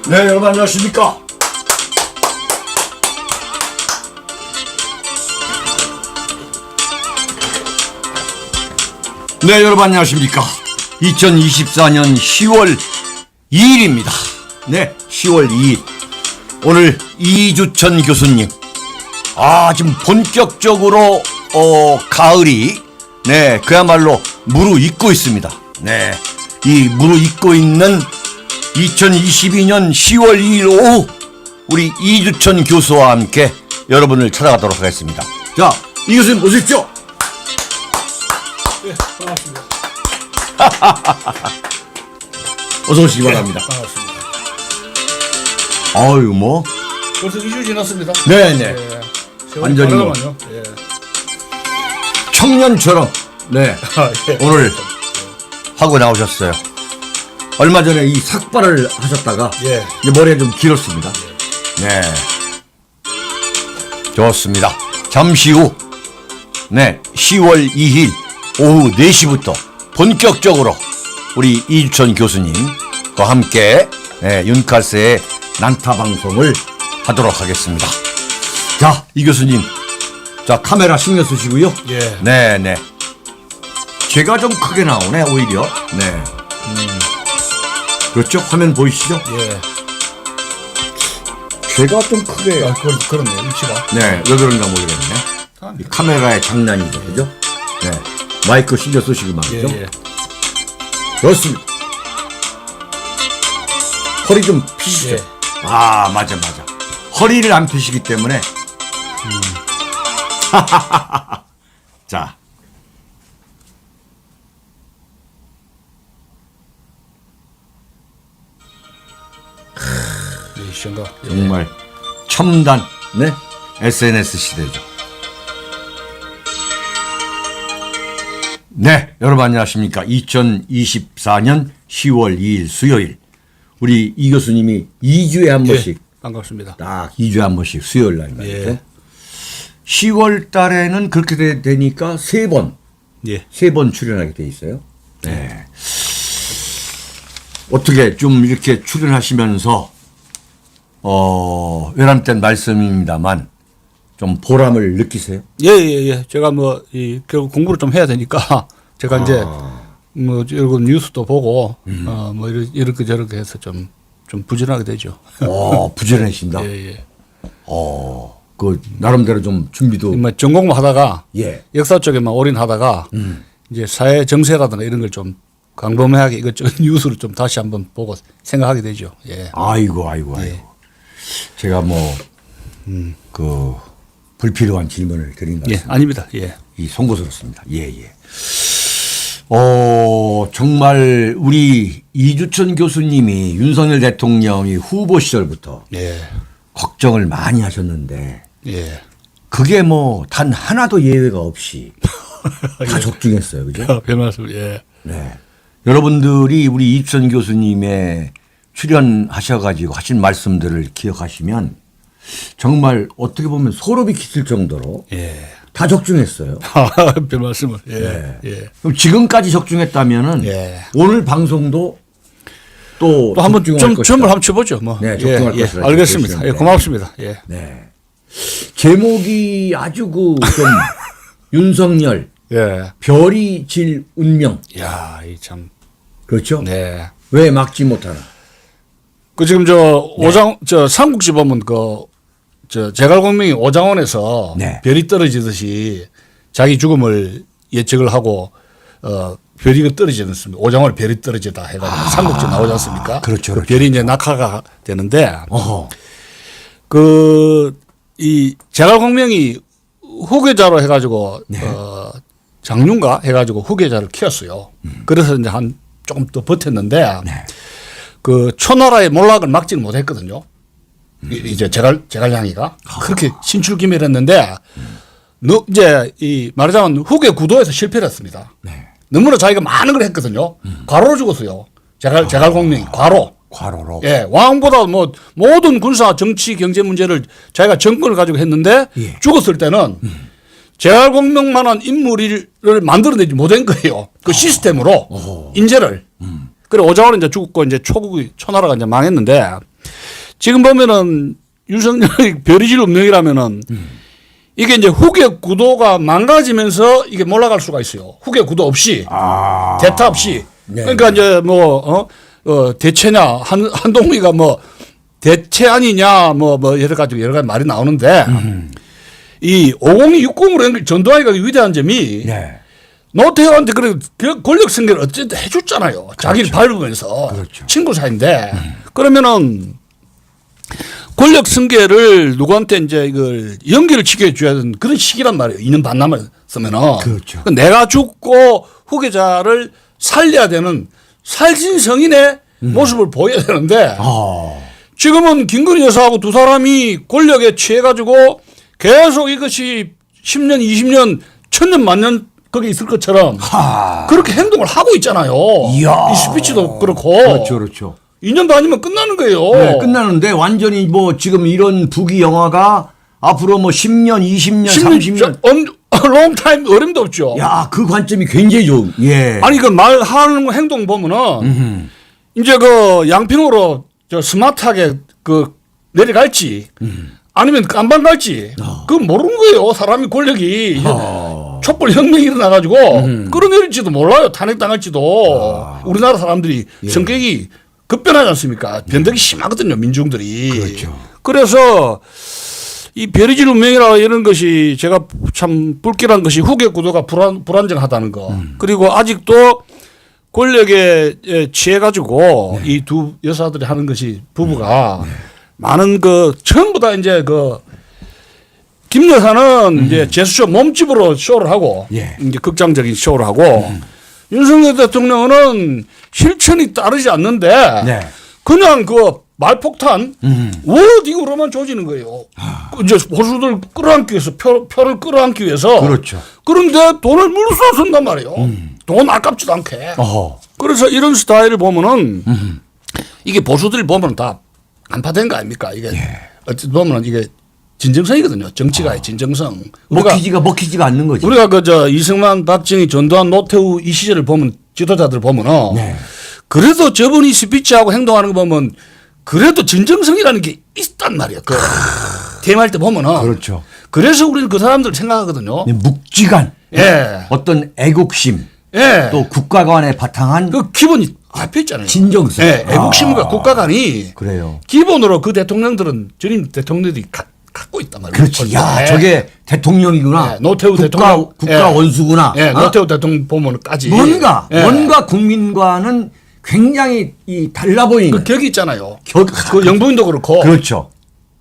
네, 여러분 안녕하십니까? 네, 여러분 안녕하십니까? 2024년 10월 2일입니다. 네, 10월 2일. 오늘 이주천 교수님. 지금 본격적으로 가을이 그야말로 무르익고 있습니다. 네, 이 무르익고 있는 2022년 10월 2일 오후 우리 이주천 교수와 함께 여러분을 찾아가도록 하겠습니다. 자, 이 교수님 오십시오. 네, 반갑습니다. 어서 오시기 바랍니다. 반갑습니다. 아유, 뭐. 벌써 2주 지났습니다. 네네. 예. 완전히 뭐. 예. 청년처럼, 네. 예. 오늘 하고 나오셨어요. 얼마 전에 이 삭발을 하셨다가, 예. 이제 머리가 좀 길었습니다. 네. 좋습니다. 잠시 후, 10월 2일 오후 4시부터 본격적으로 우리 이주천 교수님과 함께 윤카스의 난타 방송을 하도록 하겠습니다. 자, 이 교수님. 자, 카메라 신경 쓰시고요. 예. 네네. 제가 좀 크게 나오네, 오히려. 네. 그렇죠? 화면 보이시죠? 예. 제가 좀 크게. 그렇네요. 위치가. 네, 왜 그런가 모르겠네. 이 카메라의 장난이죠, 그죠? 네. 마이크 신경 쓰시고 말이죠. 예. 좋습니다. 허리 좀 피시죠? 예. 맞아. 허리를 안 피시기 때문에. 자. 예, 시간가. 정말 첨단, SNS 시대죠. 네, 여러분 안녕하십니까. 2024년 10월 2일 수요일. 우리 이 교수님이 2주에 한 번씩. 반갑습니다. 딱 2주에 한 번씩 수요일 날 말이죠. 예. 10월 달에는 그렇게 되니까 세 번 출연하게 돼 있어요. 네. 어떻게 좀 이렇게 출연하시면서, 외람된 말씀입니다만, 좀 보람을 느끼세요? 예. 제가 결국 공부를 좀 해야 되니까, 제가 이제, 이런 뉴스도 보고, 이렇게 저렇게 해서 좀 부진하게 되죠. 부지런하신다. 예. 나름대로 좀 준비도. 전공만 하다가, 예. 역사 쪽에만 올인하다가, 이제 사회 정세라든가 이런 걸 좀 광범위하게 이것저것 뉴스를 좀 다시 한번 보고 생각하게 되죠. 예. 아이고. 예. 제가 불필요한 질문을 드린 것 예, 같습니다. 아닙니다. 예. 이 송구스럽습니다. 예. 정말 우리 이주천 교수님이 윤석열 대통령이 후보 시절부터 예. 걱정을 많이 하셨는데 예. 그게 단 하나도 예외가 없이 다 적중했어요. 그죠? 별 말씀. 예. 네. 여러분들이 우리 이주천 교수님의 출연하셔가지고 하신 말씀들을 기억하시면 정말 어떻게 보면 소름이 끼칠 정도로 예. 다 적중했어요. 별 말씀을. 예. 네. 예. 그럼 지금까지 적중했다면은 예. 오늘 방송도 또 한번 적중할 좀 점을 한번 쳐보죠. 네, 적중할 것을 알겠습니다. 예, 고맙습니다. 예. 네. 제목이 아주 좀 윤석열 예. 별이 질 운명. 야, 이 참. 그렇죠? 네. 왜 막지 못하나? 지금 삼국지 보면 제갈공명이 오장원에서 네. 별이 떨어지듯이 자기 죽음을 예측을 하고 별이 떨어지는 오장원에 별이 떨어지다 해가지고 삼국지 나오지 않습니까? 그렇죠. 그 별이 이제 낙하가 되는데 어허. 이 제갈공명이 후계자로 해가지고 장윤가 해가지고 후계자를 키웠어요. 그래서 이제 조금 더 버텼는데 초나라의 몰락을 막지는 못했거든요. 이제 제갈량이가 그렇게 신출기밀했는데 이제 말하자면 후계 구도에서 실패를 했습니다. 네. 너무나 자기가 많은 걸 했거든요. 과로로 죽었어요. 제갈공명이 과로로. 예, 왕보다 모든 군사, 정치, 경제 문제를 자기가 정권을 가지고 했는데 죽었을 때는 제갈공명만한 인물을 만들어내지 못한 거예요. 그 시스템으로 인재를. 그래 오자원은 이제 죽고 이제 초나라가 이제 망했는데 지금 보면은 윤석열이 별이질 운명이라면은 이게 이제 후계 구도가 망가지면서 이게 몰아갈 수가 있어요. 후계 구도 없이 대타 없이. 네. 그러니까 이제 뭐 대체냐 한동훈이가 뭐 대체 아니냐 뭐 여러 가지 말이 나오는데 이 502, 60으로 전두환이가 위대한 점이 네. 노태우한테 그 권력 승계를 어쨌든 해줬잖아요. 자기를 밟으면서 그렇죠. 친구 사이인데 그러면은 권력 승계를 누구한테 이제 이걸 연기를 지켜줘야 되는 그런 시기란 말이에요. 2년 반 남았으면은. 그렇죠. 내가 죽고 후계자를 살려야 되는 살신 성인의 모습을 보여야 되는데 지금은 김건희 여사하고 두 사람이 권력에 취해가지고 계속 이것이 10년, 20년, 1000년, 만년 거기 있을 것처럼 그렇게 행동을 하고 있잖아요. 이야. 이 스피치도 그렇고. 그렇죠, 그렇죠. 2년도 아니면 끝나는 거예요. 네, 끝나는데 완전히 뭐 지금 이런 부귀 영화가 앞으로 뭐 10년, 20년, 30년. 롱타임 어림도 없죠. 야, 그 관점이 굉장히 좋은. 예. 아니 그 말하는 행동 보면은 이제 그 양평으로 저 스마트하게 그 내려갈지 아니면 깜방 갈지 그건 모르는 거예요. 사람이 권력이 촛불 혁명이 일어나가지고 끌어내릴지도 몰라요. 탄핵당할지도. 우리나라 사람들이 성격이 급변하지 않습니까? 변덕이 심하거든요. 민중들이. 그렇죠. 그래서 이 별이질 운명이라 이런 것이 제가 참 불길한 것이 후계 구도가 불안정하다는 거. 그리고 아직도 권력에 취해가지고 이 두 여사들이 하는 것이 부부가 많은 그 전부 다 이제 그 김 여사는 이제 제스처 몸집으로 쇼를 하고 이제 극장적인 쇼를 하고 윤석열 대통령은 실천이 따르지 않는데 그냥 그 말폭탄 워딩으로만 조지는 거예요. 이제 보수들 끌어안기 위해서 표를 끌어안기 위해서. 그렇죠. 그런데 돈을 물써 쓴단 말이에요. 돈 아깝지도 않게. 그래서 이런 스타일을 보면은 이게 보수들이 보면 다 간파된 거 아닙니까? 이게 어찌 보면은 이게 진정성이거든요. 정치가의 진정성. 먹히지가 않는 거지. 우리가 그저 이승만, 박정희, 전두환, 노태우 이 시절을 보면 지도자들 보면은 그래도 저분이 스피치하고 행동하는 거 보면 그래도 진정성이라는 게 있단 말이야. 그 대화할 때 보면은. 그렇죠. 그래서 우리는 그 사람들을 생각하거든요. 묵직한 어떤 애국심 또 국가 간에 바탕한 그 기본이 잡혀 있잖아요. 진정성. 애국심과 국가 간이 그래요. 기본으로 그 대통령들은 전임 대통령들이 갖고 있단 말이에요. 그렇지. 야, 저게 대통령이구나. 노태우 대통령. 국가 원수구나. 노태우 대통령 보면까지. 뭔가 국민과는 굉장히 이 달라 보이는. 그 격이 있잖아요. 그 영부인도 그렇고. 그렇죠.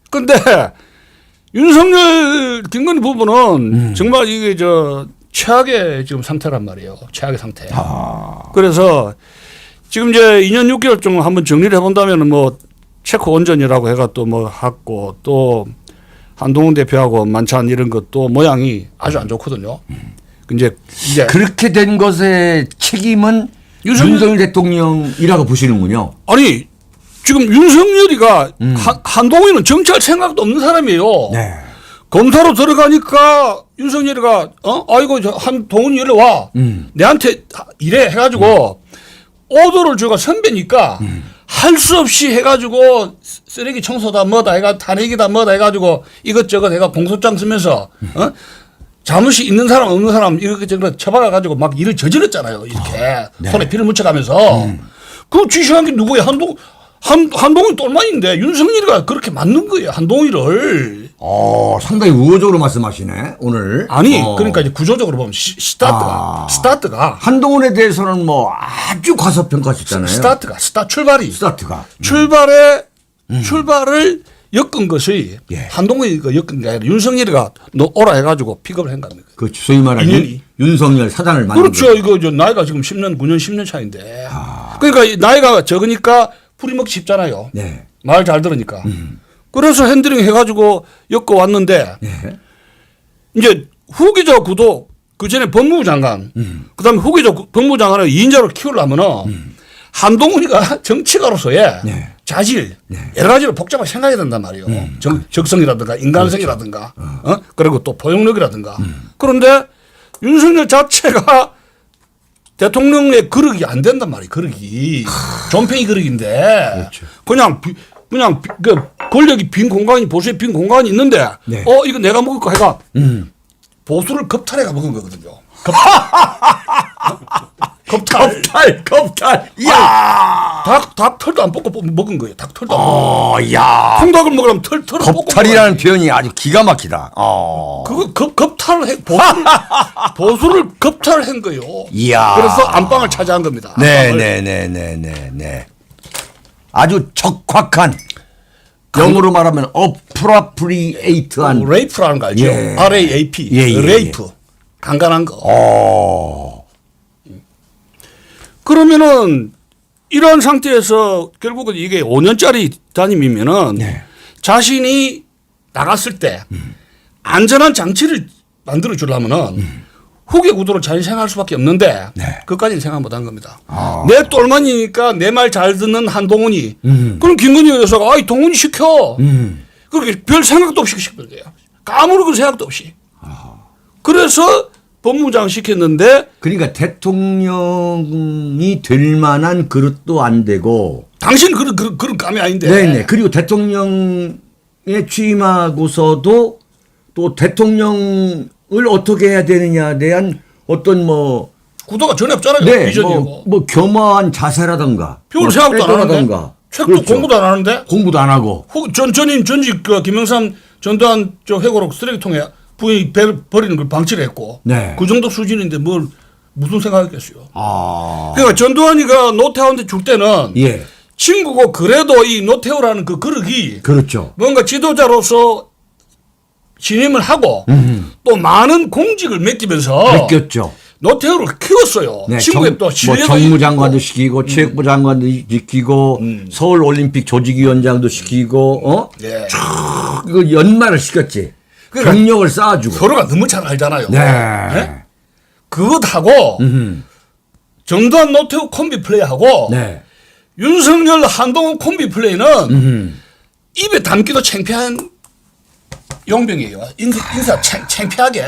근데 윤석열, 김건희 부부는 정말 이게 최악의 지금 상태란 말이에요. 최악의 상태. 그래서 지금 이제 2년 6개월 좀 한번 정리를 해본다면 뭐 체코 원전이라고 해가 또 뭐 했고 또 한동훈 대표하고 만찬 이런 것도 모양이 아주 안 좋거든요. 이제 그렇게 된 것의 책임은 윤석열 대통령이라고 보시는군요. 아니 지금 윤석열이가 한동훈이는 정치할 생각도 없는 사람이에요. 검사로 들어가니까 윤석열이가 아이고 한동훈이 일로 와 내한테 이래 해가지고 오더를 주가 선배니까 할 수 없이 해가지고 쓰레기 청소다 뭐다 해가 탄핵이다 뭐다 해가지고 이것저것 해가 공소장 쓰면서 잘못이 있는 사람 없는 사람 이렇게 저렇게 처박아가지고 막 일을 저질렀잖아요. 이렇게 손에 피를 묻혀가면서 그 지시한 게 누구예요? 한동훈 똘만인데 윤석열이가 그렇게 맞는 거예요. 한동훈이를. 상당히 우호적으로 말씀하시네 오늘. 아니 그러니까 이제 구조적으로 보면 스타트가 한동훈에 대해서는 뭐 아주 과소평가하셨잖아요. 출발을 엮은 것이 한동훈이 엮은 게 아니라 윤석열이가 너 오라 해가지고 픽업을 한 겁니다. 그렇죠. 소위 말하는 윤석열 사단을 만든. 그렇죠. 이거 나이가 지금 9년 10년 차인데. 그러니까 나이가 적으니까 풀이먹기 쉽잖아요. 말 잘 들으니까. 그래서 핸들링 해가지고 엮어 왔는데 이제 후계자 구도 그 전에 법무부 장관 그다음에 후계자 법무부 장관을 2인자로 키우려면은 한동훈이가 정치가로서의 자질 여러 가지로 복잡하게 생각해야 된단 말이에요. 적성이라든가 인간성이라든가 그리고 또 포용력이라든가 그런데 윤석열 자체가 대통령의 그릇이 안 된단 말이에요. 그릇이. 존팽이 그릇인데 그냥 그냥 그 권력이 빈 공간이 보수의 빈 공간이 있는데 네. 이거 내가 먹을 거 해가 보수를 겁탈해가 먹은 거거든요. 겁탈. 이야. 닭 털도 안 뽑고 먹은 거예요. 닭 털도 안 뽑고. 야. 통닭을 먹으려면 털을 뽑고. 겁탈이라는 표현이 아주 기가 막히다. 그거 겁탈을 해 보수를 겁탈한 거예요. 이야. 그래서 안방을 차지한 겁니다. 네. 아주 적확한 영어로 말하면 appropriate한 레이프라는 거 알죠? 예. RAAP. 예. 레이프. 강간한 거. 그러면은 이런 상태에서 결국은 이게 5년짜리 담임이면은 네. 자신이 나갔을 때 안전한 장치를 만들어 주려면은 후계 구도로 잘 생각할 수밖에 없는데 네. 그까지는 생각 못 한 겁니다. 내 똘만이니까 내 말 잘 듣는 한동훈이 그럼 김건희 여사가 아이 동훈이 시켜. 그렇게 별 생각도 없이 시킨 거예요. 아무런 생각도 없이. 그래서 법무장 시켰는데 그러니까 대통령이 될 만한 그릇도 안 되고 당신 그런 감이 아닌데. 네네. 그리고 대통령에 취임하고서도 또 대통령을 어떻게 해야 되느냐에 대한 어떤 뭐 구도가 전혀 없잖아요. 네, 비전이고. 뭐 겸허한 자세라든가 별 생각도 안 하는데. 빼돌아던가. 책도 그렇죠. 공부도 안 하는데. 공부도 안 하고. 전직 그 김영삼 전두환 저 회고록 쓰레기통에 부인이 버리는 걸 방치를 했고. 네. 그 정도 수준인데 뭘 무슨 생각했겠어요. 아. 그러니까 전두환이가 노태우한테 줄 때는 예. 친구고 그래도 이 노태우라는 그 그릇이 그렇죠. 뭔가 지도자로서 신임을 하고 또 많은 공직을 맡기면서 느꼈죠. 노태우를 키웠어요. 네, 친구에 또 뭐 신뢰가 정무장관도 있고. 시키고 체육부 장관도 시키고 서울 올림픽 조직위원장도 시키고 네. 이거 연말을 시켰지. 그러니까 경력을 쌓아주고. 서로가 너무 잘 알잖아요. 네. 네? 그것하고 정두환 노태우 콤비 플레이하고 네. 윤석열 한동훈 콤비 플레이는 입에 담기도 창피한 용병이에요. 인사 창피하게.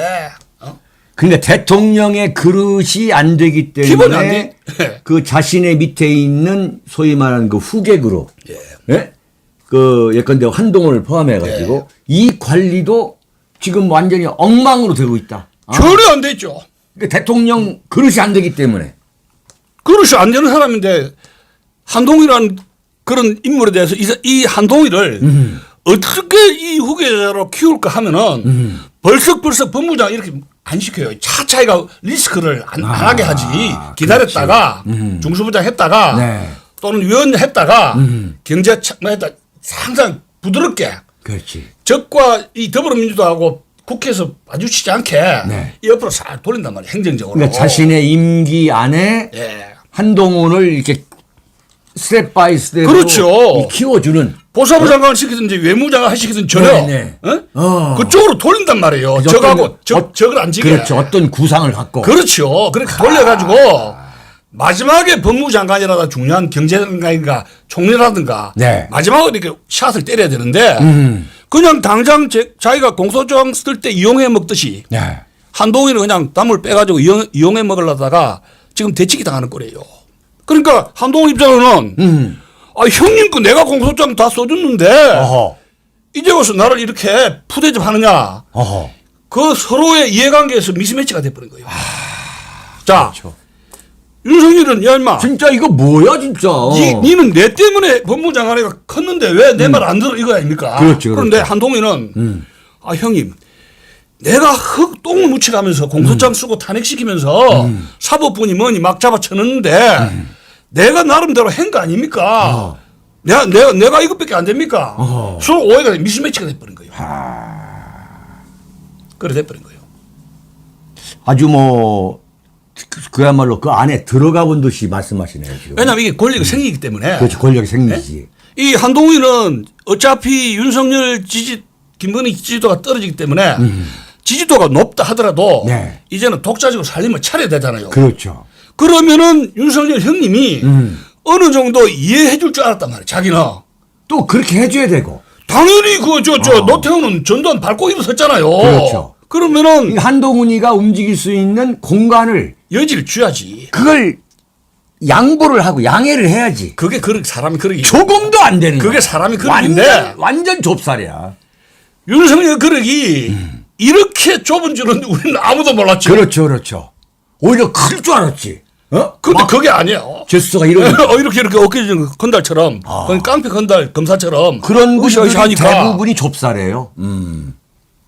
근데 대통령의 그릇이 안 되기 기본이 안 때문에 돼. 그 자신의 밑에 있는 소위 말하는 그 후계 그룹. 예? 그 예컨대 한동훈을 포함해 가지고 이 관리도 지금 완전히 엉망으로 되고 있다. 전혀 안 됐죠. 그러니까 대통령 그릇이 안 되기 때문에. 그릇이 안 되는 사람인데 한동훈이라는 그런 인물에 대해서 이 한동훈을 어떻게 이 후계자로 키울까 하면은 벌썩 법무장 이렇게 안 시켜요. 차차이가 리스크를 안 하게 하지. 기다렸다가 중수부장 했다가 네. 또는 위원 했다가 경제 했다. 항상 부드럽게 그렇지. 적과 이 더불어민주당하고 국회에서 마주치지 않게 네. 옆으로 잘 돌린단 말이에요. 행정적으로. 그러니까 자신의 임기 안에 예. 한동훈을 이렇게 스텝 바이 스텝으로 그렇죠. 키워주는. 보사부 장관을 시키든지 외무장관을 시키든지 전혀 네. 그쪽으로 돌린단 말이에요. 적하고 적을 안 지게. 그렇죠. 어떤 구상을 갖고. 그렇죠. 그렇게 돌려가지고 마지막에 법무장관이라든가 중요한 경제장관인가 총리라든가 네. 마지막으로 이렇게 샷을 때려야 되는데 그냥 당장 자기가 공소장 쓸 때 이용해 먹듯이 네. 한동훈이 그냥 담을 빼가지고 이용해 먹으려다가 지금 대치기 당하는 꼴이에요. 그러니까 한동훈 입장에는 형님 거 내가 공소장 다 써줬는데 어허. 이제 와서 나를 이렇게 푸대접 하느냐. 어허. 그 서로의 이해관계에서 미스매치가 돼버린 거예요. 자, 그렇죠. 윤석열은 야 임마 진짜 이거 뭐야 진짜. 니는 내 때문에 법무장관이가 컸는데 왜 내 말 안 들어 이거 아닙니까? 그렇죠, 그런데 그렇죠. 한동훈은 아 형님 내가 똥을 묻혀가면서 공소장 쓰고 탄핵시키면서 사법부니 뭐니 막 잡아쳤는데 내가 나름대로 한 거 아닙니까? 내가 이것밖에 안 됩니까? 서로 오해가 미스매치가 돼버린 거예요. 그래 돼버린 거예요. 아주 뭐 그야말로 그 안에 들어가 본 듯이 말씀하시네요 지금. 왜냐하면 이게 권력이 생기기 때문에. 그렇죠. 권력이 생기지. 이 한동훈은 어차피 윤석열 김건희 지지도가 떨어지기 때문에 지지도가 높다 하더라도 네. 이제는 독자적으로 살림을 차려야 되잖아요. 그렇죠. 그러면은 윤석열 형님이 어느 정도 이해해 줄 줄 알았단 말이에요. 자기는. 또 그렇게 해줘야 되고. 당연히 노태우는 전두환 밟고 일어섰잖아요. 그렇죠. 그러면은 한동훈이가 움직일 수 있는 공간을 여지를 줘야지. 그걸 양보를 하고 양해를 해야지. 그게 사람이 그러기. 조금도 안 되는 그게 거야. 사람이 그러기인데 완전 좁쌀이야. 윤석열 그러기 이렇게 좁은 줄은 우리는 아무도 몰랐죠. 그렇죠. 오히려 클 줄 알았지. 근데 그게 아니에요. 제스처가 이런 이렇게 어깨 건달처럼 깡패 건달 검사처럼 그런 분들이 으쌰으쌰 하니까. 대부분이 좁쌀이에요.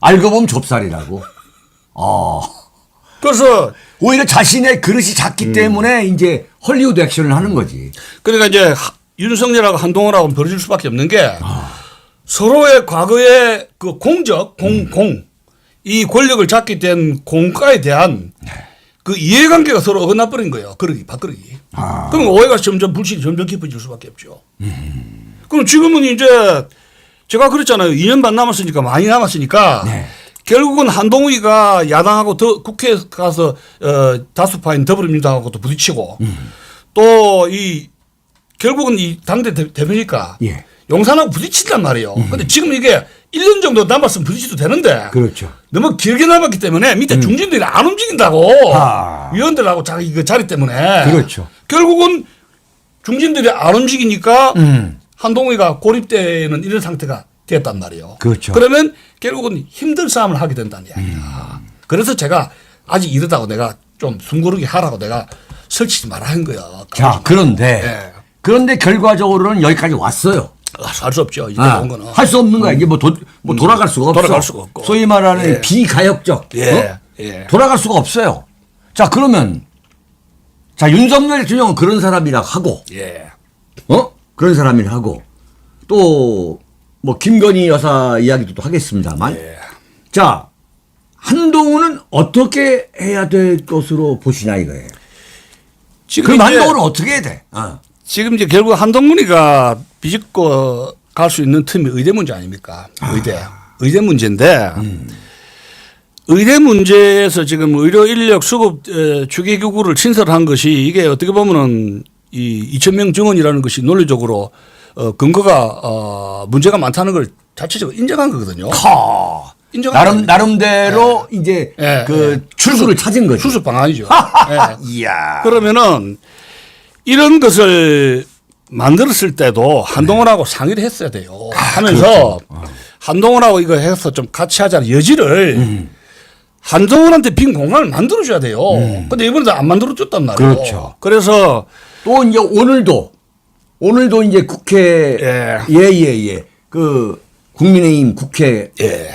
알고 보면 좁쌀이라고. 그래서 오히려 자신의 그릇이 작기 때문에 이제 헐리우드 액션을 하는 거지. 그러니까 이제 윤석열하고 한동훈하고 벌어질 수밖에 없는 게 서로의 과거의 그 공적 이 권력을 잡게 된 공과에 대한 그 이해관계가 서로 어긋나 버린 거예요. 그러기 밥그러기. 그럼 오해가 점점 불신이 점점 깊어질 수밖에 없죠. 그럼 지금은 이제 제가 그랬잖아요. 2년 반 남았으니까 많이 남았으니까 네. 결국은 한동훈이가 야당하고 국회에 가서 다수파인 더불어민주당하고도 부딪히고 또 이 결국은 이 당대 대표니까 예. 용산하고 부딪힌단 말이에요. 근데 지금 이게 1년 정도 남았으면 부딪혀도 되는데 그렇죠. 너무 길게 남았기 때문에 밑에 중진들이 안 움직인다고 위원들하고 자기 그 자리 때문에 그렇죠. 결국은 중진들이 안 움직이니까 한동훈이가 고립되는 이런 상태가 됐단 말이에요. 그렇죠. 그러면 결국은 힘든 싸움을 하게 된다는 이야기다. 그래서 제가 아직 이러다고 내가 좀 숨고르기 하라고 내가 설치지 말아 한 거야. 자, 그런데 결과적으로는 여기까지 왔어요. 할 수 없죠. 이제 온 거는. 할 수 없는 거야. 이게 뭐 돌아갈 수가 없어. 돌아갈 수가 없고. 소위 말하는 예. 비가역적. 예. 돌아갈 수가 없어요. 자, 그러면 자, 윤석열 대통령은 그런 사람이라 하고 예. 그런 사람이라 하고 또 뭐 김건희 여사 이야기도 또 하겠습니다만 예. 자, 한동훈은 어떻게 해야 될 것으로 보시나 이거예요. 지금 그럼 이제 한동훈은 어떻게 해야 돼? 지금 이제 결국 한동훈이가 비집고 갈 수 있는 틈이 의대 문제 아닙니까? 의대 문제인데 의대 문제에서 지금 의료 인력 수급 추계 기구를 신설한 것이 이게 어떻게 보면은 이 2,000명 증언이라는 것이 논리적으로 근거가 문제가 많다는 걸 자체적으로 인정한 거거든요. 나름대로 이제 예, 출구를 찾은 거죠. 수습 방안이죠. 이야. 그러면은 이런 것을 만들었을 때도 한동훈하고 상의를 했어야 돼요. 하면서 한동훈하고 이거 해서 좀 같이 하자는 여지를 한동훈한테 빈 공간을 만들어줘야 돼요. 근데 이번에도 안 만들어줬단 말이에요. 그렇죠. 그래서 또 이제 오늘도 이제 국회 예. 그 국민의힘 국회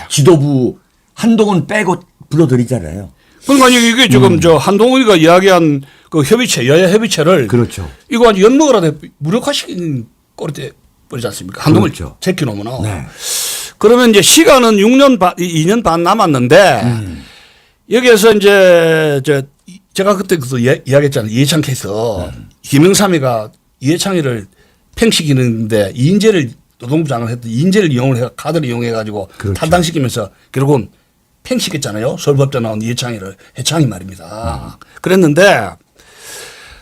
지도부 한동훈 빼고 불러드리잖아요. 그러니까 이게 지금 저 한동훈이가 이야기한 그 협의체 여야 협의체를 그렇죠. 이거 아주 엿먹으라 무력화시킨 꼴이 돼 버리지 않습니까? 한동훈을 그렇죠. 제껴놓으면. 네. 그러면 이제 시간은 2년 반 남았는데 여기에서 이제 제가 그때 이야기했잖아요. 이해창 케이스. 김영삼이가 이해창이를 팽식이는데 이인재를 노동부 장관을 했던 이인재를 이용을 해 카드를 이용해 가지고 그렇죠. 탈당시키면서 결국은 팽식했잖아요. 서울법대 나온 이해창이를 해창이 말입니다. 그랬는데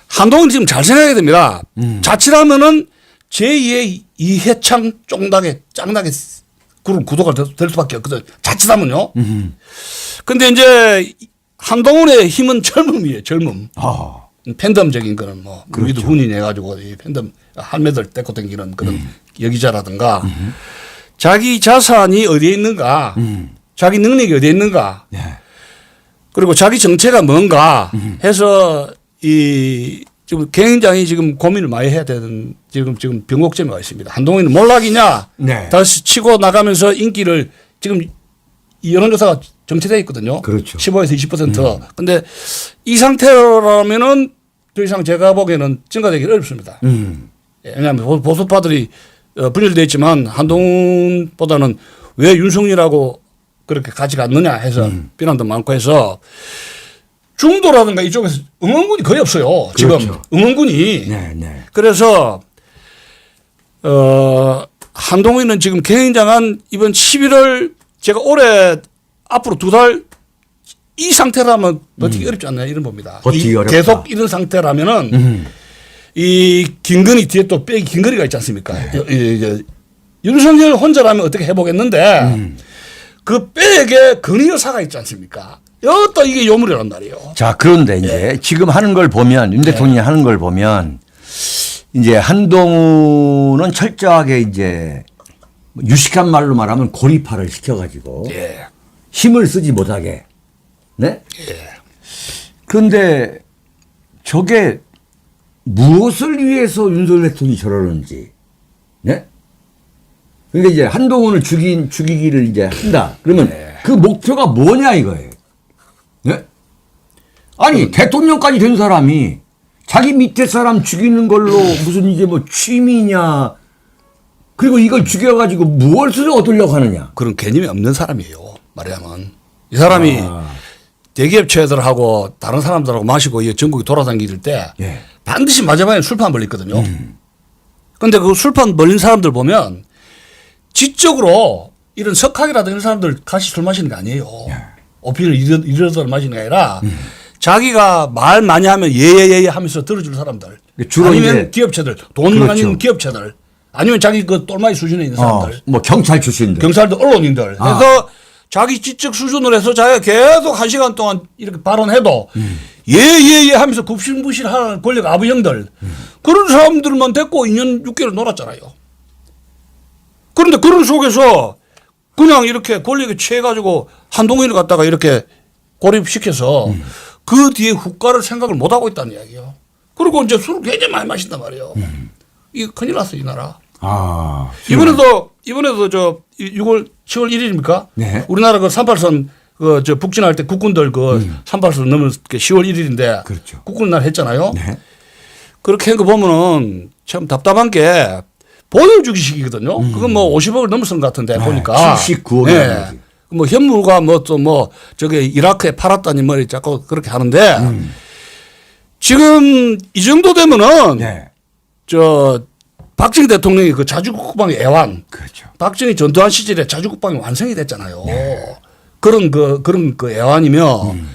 한동훈 지금 잘 생각해야 됩니다. 자칫하면은 제2의 이해창 짱나게 구도가 될 수밖에 없거든. 자칫하면요. 근데 이제 한동훈의 힘은 젊음이에요. 젊음. 팬덤적인 거는 뭐 우리도 훈이 해가지고 이 팬덤 할매들 떼고 다니는 그런 여기자라든가 자기 자산이 어디에 있는가, 자기 능력이 어디에 있는가, 그리고 자기 정체가 뭔가 해서 이 지금 굉장히 지금 고민을 많이 해야 되는 지금 변곡점에 와 있습니다. 한동훈은 몰락이냐, 다시 치고 나가면서 인기를 지금 이 여론조사가 정체되어 있거든요. 그렇죠. 15에서 20%. 근데 이 상태라면은 더 이상 제가 보기에는 증가되기 어렵습니다. 왜냐하면 보수파들이 분열되어 있지만 한동훈보다는 왜 윤석열하고 그렇게 가지가 않느냐 해서 비난도 많고 해서 중도라든가 이쪽에서 응원군이 거의 없어요. 지금 그렇죠. 응원군이. 그래서 한동훈은 지금 굉장한 이번 11월 제가 올해 앞으로 2달 이 상태라면 버티기 어렵지 않나요? 이런 겁니다. 버티기 어렵다. 계속 이런 상태라면은 이 김건희 뒤에 또 빼기 김건희가 있지 않습니까? 윤석열 혼자라면 어떻게 해보겠는데 그 백에 건희 여사가 있지 않습니까? 여기다 이게 요물이란 말이에요. 자, 그런데 이제 지금 하는 걸 보면, 윤 대통령이 하는 걸 보면, 이제 한동훈은 철저하게 이제 유식한 말로 말하면 고리파를 시켜가지고 예. 힘을 쓰지 못하게. 네? 그런데 저게 무엇을 위해서 윤석열 대통령이 저러는지. 네? 그러니까 이제 한동훈을 죽이기를 이제 한다. 그러면 그 목표가 뭐냐 이거예요. 네? 아니, 대통령까지 된 사람이 자기 밑에 사람 죽이는 걸로 무슨 이게 뭐 취미냐. 그리고 이걸 죽여가지고 무엇을 얻으려고 하느냐. 그런 개념이 없는 사람이에요. 말하자면. 이 사람이 대기업체들하고 다른 사람들하고 마시고 이 전국에 돌아다닐 때 예. 반드시 마지막에 술판 벌리거든요. 그런데 그 술판 벌린 사람들 보면 지적으로 이런 석학이라든지 이런 사람들 같이 술 마시는 게 아니에요. 오피를 이러저러 마시는 게 아니라 자기가 말 많이 하면 예예예 하면서 들어줄 사람들. 주로 아니면 이제 기업체들, 돈 그렇죠. 많이 있는 기업체들. 아니면 자기 그 똘마이 수준에 있는 사람들. 뭐 경찰 출신들. 경찰들, 언론인들. 그래서 자기 지적 수준으로 해서 자기가 계속 1시간 동안 이렇게 발언해도 예예예 하면서 굽신부신하는 권력 아부형들. 그런 사람들만 데리고 2년 6개월 놀았잖아요. 그런데 그런 속에서 그냥 이렇게 권력에 취해가지고 한동훈을 갖다가 이렇게 고립시켜서 그 뒤에 후과를 생각을 못하고 있다는 이야기예요. 그리고 이제 술을 굉장히 많이 마신단 말이에요. 이거 큰일 났어, 이 나라. 이번에도 저 7월 1일입니까? 네. 우리나라 그 38선 그 저 북진할 때 국군들 그 38선 넘은 게 10월 1일인데 그렇죠. 국군 날 했잖아요. 네. 그렇게 한 거 보면은 참 답답한 게 보여주기식이거든요. 그건 뭐 50억을 넘었은 것 같은데 보니까. 79억이. 예. 뭐 현무가 뭐 또 뭐 저게 이라크에 팔았다니 뭐 자꾸 그렇게 하는데 지금 이 정도 되면은 네. 저 박정희 대통령이 그 자주국방의 애완. 그렇죠. 박정희 전두환 시절에 자주국방이 완성이 됐잖아요. 그런 그 애완이면